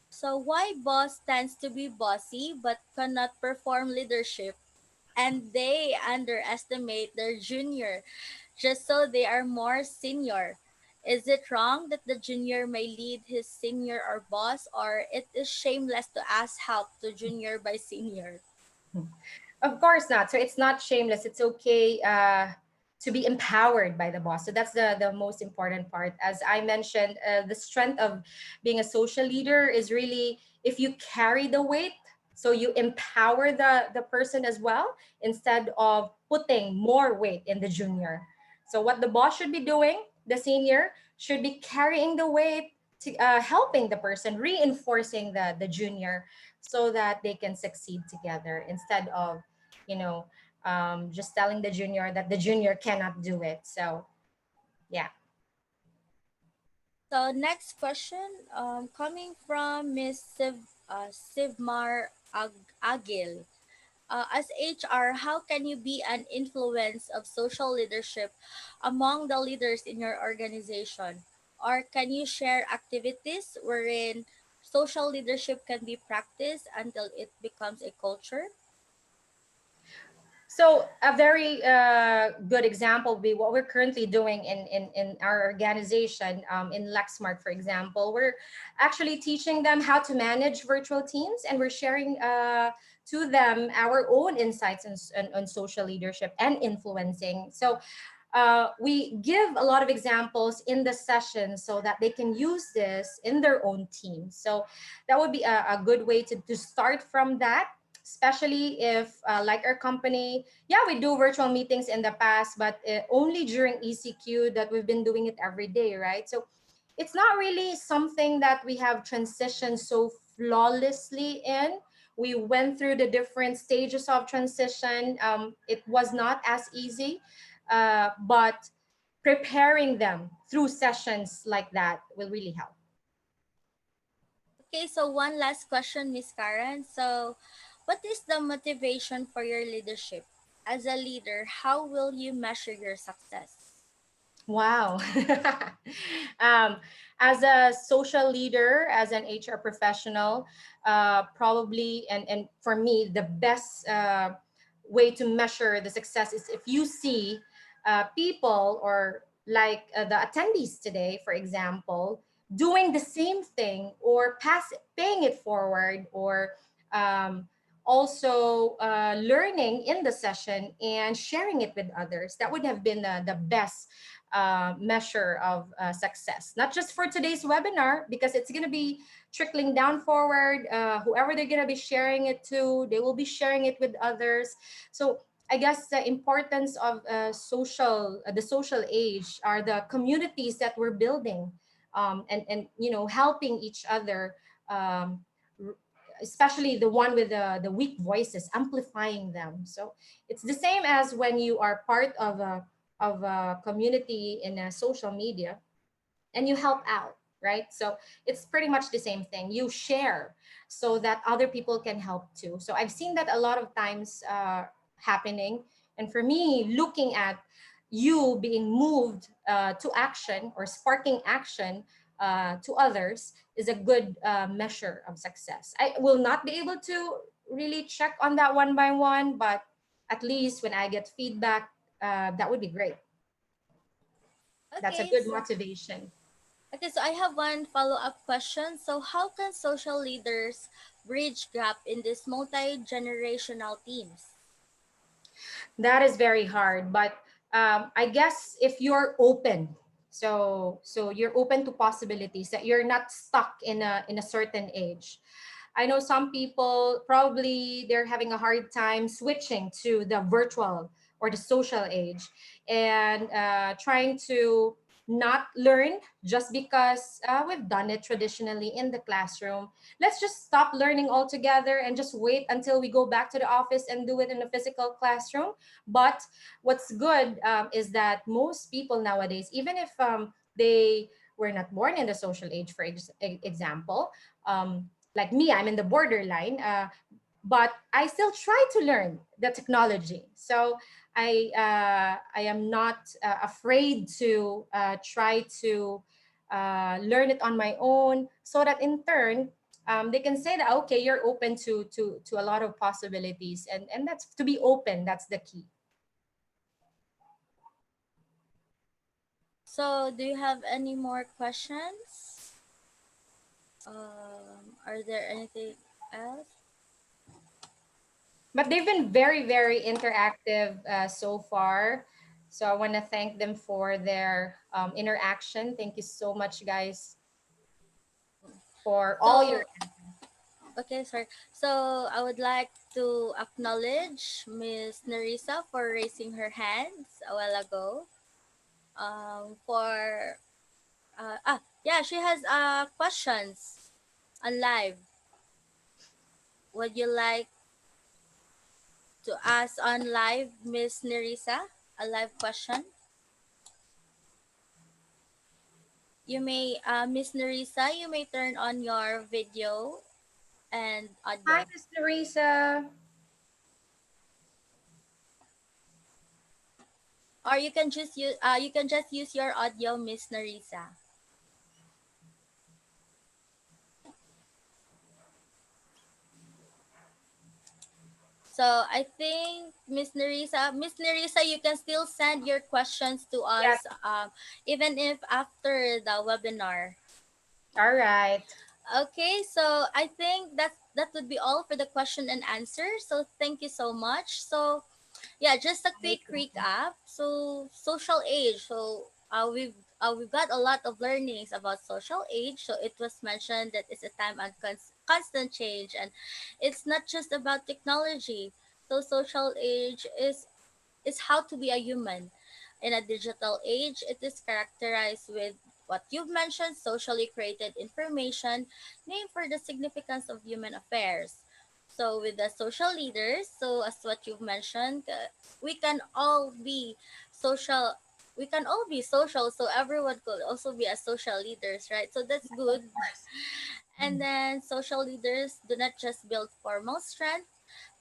So why boss tends to be bossy but cannot perform leadership, and they underestimate their junior just so they are more senior? Is it wrong that the junior may lead his senior or boss, or it is shameless to ask help to junior by senior? Of course not. So it's not shameless. It's okay to be empowered by the boss. So that's the most important part. As I mentioned, the strength of being a social leader is really if you carry the weight, so you empower the person as well instead of putting more weight in the junior. So what the boss should be doing, the senior should be carrying the weight, to, helping the person, reinforcing the junior so that they can succeed together instead of you know just telling the junior that the junior cannot do it. So yeah. So next question, coming from Miss Sivmar Agil. As HR, how can you be an influence of social leadership among the leaders in your organization? Or can you share activities wherein social leadership can be practiced until it becomes a culture? So a very good example would be what we're currently doing in our organization, in Lexmark, for example. We're actually teaching them how to manage virtual teams, and we're sharing to them our own insights on social leadership and influencing. So we give a lot of examples in the session so that they can use this in their own team. So that would be a good way to start from that, especially if like our company, yeah, we do virtual meetings in the past, but only during ECQ that we've been doing it every day, right? So it's not really something that we have transitioned so flawlessly in. We went through the different stages of transition. It was not as easy, but preparing them through sessions like that will really help. Okay, so one last question, Miss Karen. So, what is the motivation for your leadership? As a leader, how will you measure your success? Wow. um, as a social leader, as an HR professional, probably, and for me, the best way to measure the success is if you see people or like the attendees today, for example, doing the same thing or paying it forward or um, also learning in the session and sharing it with others. That would have been the best measure of success, not just for today's webinar, because it's going to be trickling down forward. Whoever they're going to be sharing it to, they will be sharing it with others. So I guess the importance of the social age are the communities that we're building, and helping each other, um, r- especially the one with the weak voices, amplifying them. So it's the same as when you are part of a community in a social media and you help out, right? So it's pretty much the same thing. You share so that other people can help too. So I've seen that a lot of times happening. And for me, looking at you being moved to action or sparking action to others is a good measure of success. I will not be able to really check on that one by one, but at least when I get feedback, that would be great. That's a Okay, good so motivation. I have one follow-up question. So how can social leaders bridge gap in these multi-generational teams? That is very hard, but I guess if you're open, so you're open to possibilities, that you're not stuck in a certain age. I know some people probably they're having a hard time switching to the virtual or the social age, and trying to not learn just because we've done it traditionally in the classroom. Let's just stop learning altogether and just wait until we go back to the office and do it in a physical classroom. But what's good is that most people nowadays, even if they were not born in the social age, for example, like me, I'm in the borderline. But I still try to learn the technology. So I am not afraid to try to learn it on my own, so that in turn they can say that okay, you're open to a lot of possibilities, and that's to be open. That's the key. So, do you have any more questions? Are there anything else? But they've been very, very interactive so far. So I want to thank them for their interaction. Thank you so much, guys, for all your. So, okay, sorry. So, I would like to acknowledge Miss Nerissa for raising her hands a while ago. For yeah, she has questions on live. Would you like to ask on live, Miss Nerissa, a live question? You may, Miss Nerissa, you may turn on your video and Hi, audio, Miss Teresa. or you can just use your audio, Miss Nerissa. So I think Miss Nerissa, you can still send your questions to Yes. us, even if after the webinar. All right. Okay, so I think that would be all for the question and answer. So thank you so much. So yeah, just a quick recap. So social age. So we've got a lot of learnings about social age. So it was mentioned that it's a time of constant change, and it's not just about technology. So social age is how to be a human. In a digital age, it is characterized with what you've mentioned, socially created information, named for the significance of human affairs. So with the social leaders, so as what you've mentioned, we can all be social. We can all be social, so everyone could also be a social leaders, right? So that's Of good. course. And then social leaders do not just build formal strength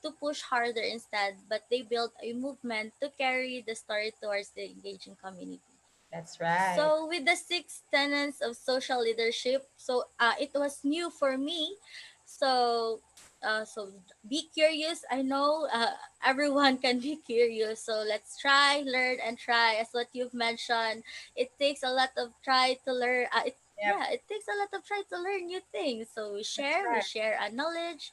to push harder instead, but they build a movement to carry the story towards the engaging community. That's right. So with the six tenets of social leadership, so it was new for me. So so be curious. I know everyone can be curious. So let's try, learn, and try. As what you've mentioned, it takes a lot of try to learn. Yep. Yeah, it takes a lot of try to learn new things. So That's we right. share our knowledge,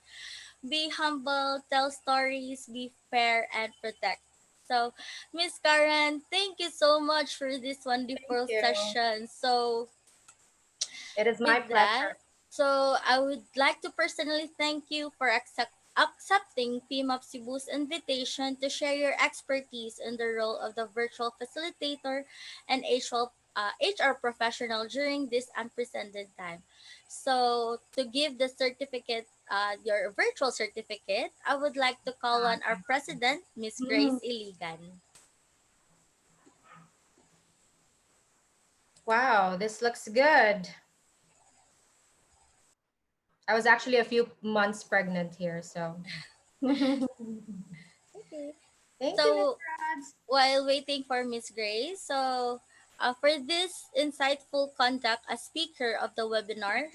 be humble, tell stories, be fair, and protect. So, Miss Karen, thank you so much for this Thank wonderful you. session. So, It is my with that, pleasure. so I would like to personally thank you for accepting PMAP Cebu's invitation to share your expertise in the role of the virtual facilitator and HR professional during this unprecedented time. So, to give the certificate, your virtual certificate, I would like to call on our president, Miss Mm, Grace Iligan. wow, this looks good. I was actually a few months pregnant here, so. Thank Okay. you, Miss So, Rods. while waiting for Miss Grace, so for this insightful conduct as speaker of the webinar,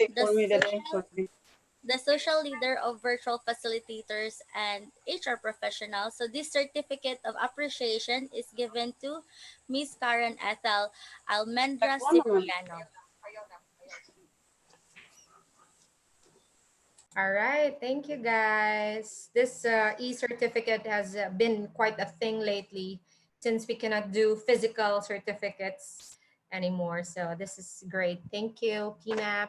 the social leader of virtual facilitators and HR professionals. So this certificate of appreciation is given to Miss Karen Ethel Almendra Cipriano. All right, thank you guys. This e-certificate has been quite a thing lately since we cannot do physical certificates anymore. So this is great. Thank you, PMAP,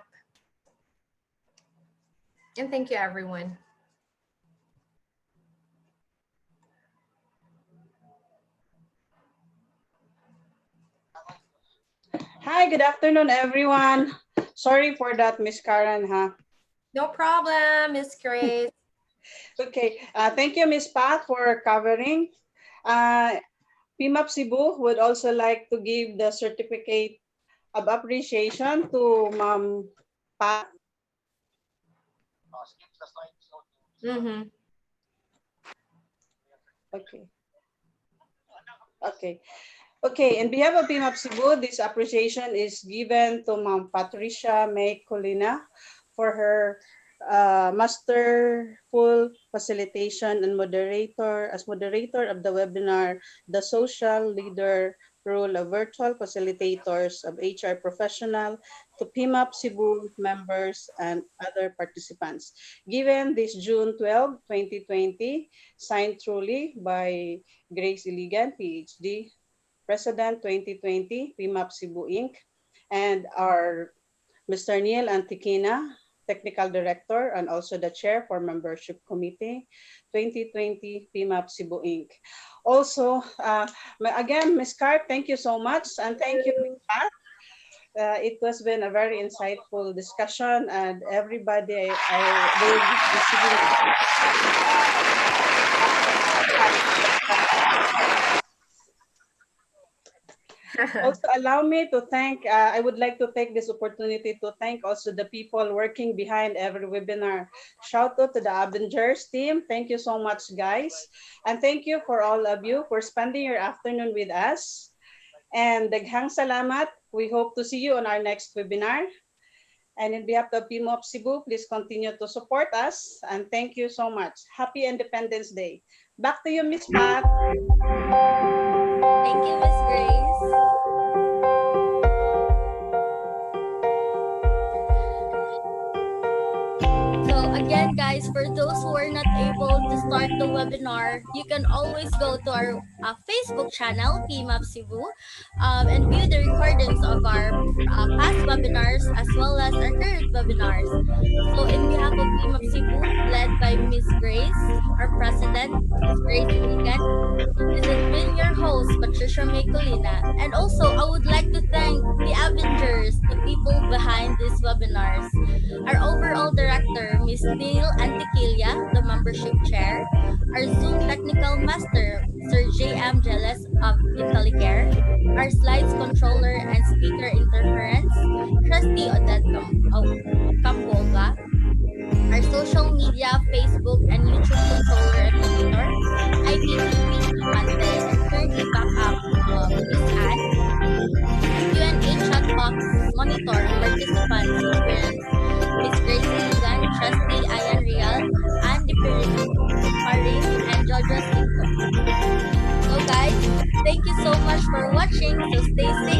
and thank you, everyone. Hi, good afternoon, everyone. Sorry for that, Miss Karen, huh? No problem, Miss Grace. Okay, thank you, Miss Pat, for covering. Uh, PMAP Cebu would also like to give the certificate of appreciation to Ma'am Pat. Mm-hmm. Okay, okay. Okay, in behalf of PMAP Cebu, this appreciation is given to Ma'am Patricia May Colina for her masterful facilitation and moderator as moderator of the webinar, The Social Leader Role of Virtual Facilitators of HR Professional to PMAP Cebu members and other participants. Given this June 12, 2020, signed truly by Grace Iligan, PhD, President 2020, PMAP Cebu Inc., and our Mr. Neil Antiquina, Technical Director and also the Chair for Membership Committee, 2020 PMAP Cebu Inc. Also, again, Ms. Carp, thank you so much. And thank you, Ms. Pat. It has been a very insightful discussion and everybody I will be receiving also allow me to thank, I would like to take this opportunity to thank also the people working behind every webinar. Shout out to the Avengers team. Thank you so much, guys. And thank you for all of you for spending your afternoon with us. And daghang salamat. We hope to see you on our next webinar. And in behalf of PMOP Cebu, please continue to support us. And thank you so much. Happy Independence Day. Back to you, Miss Pat. Thank you, Miss Grace. So again, guys, for those who are not able to start the webinar, you can always go to our Facebook channel, PMAP Cebu, and view the recordings of our past webinars as well as our current webinars. So in behalf of PMAP Cebu, led by Miss Grace, our president, Miss Grace Iligan, this has been your host, Patricia Mecolina. And also, I would like to thank the Avengers, the people behind these webinars. Our overall director, Miss Neil Antiquilia, the membership chair. Our Zoom technical master, Sir J.M. Jeles of IntelliCare. Our slides controller and speaker interference, Trustee Odette Camboga. Our social media, Facebook and YouTube controller and monitor, IPTV Amante, and currently backup Miss Anne. Q&A chat box monitor and participants experience Miss Grace Iligan, Trustee Ayan Real, Andy Paris, and Jojo Cinco. So guys, thank you so much for watching. So stay safe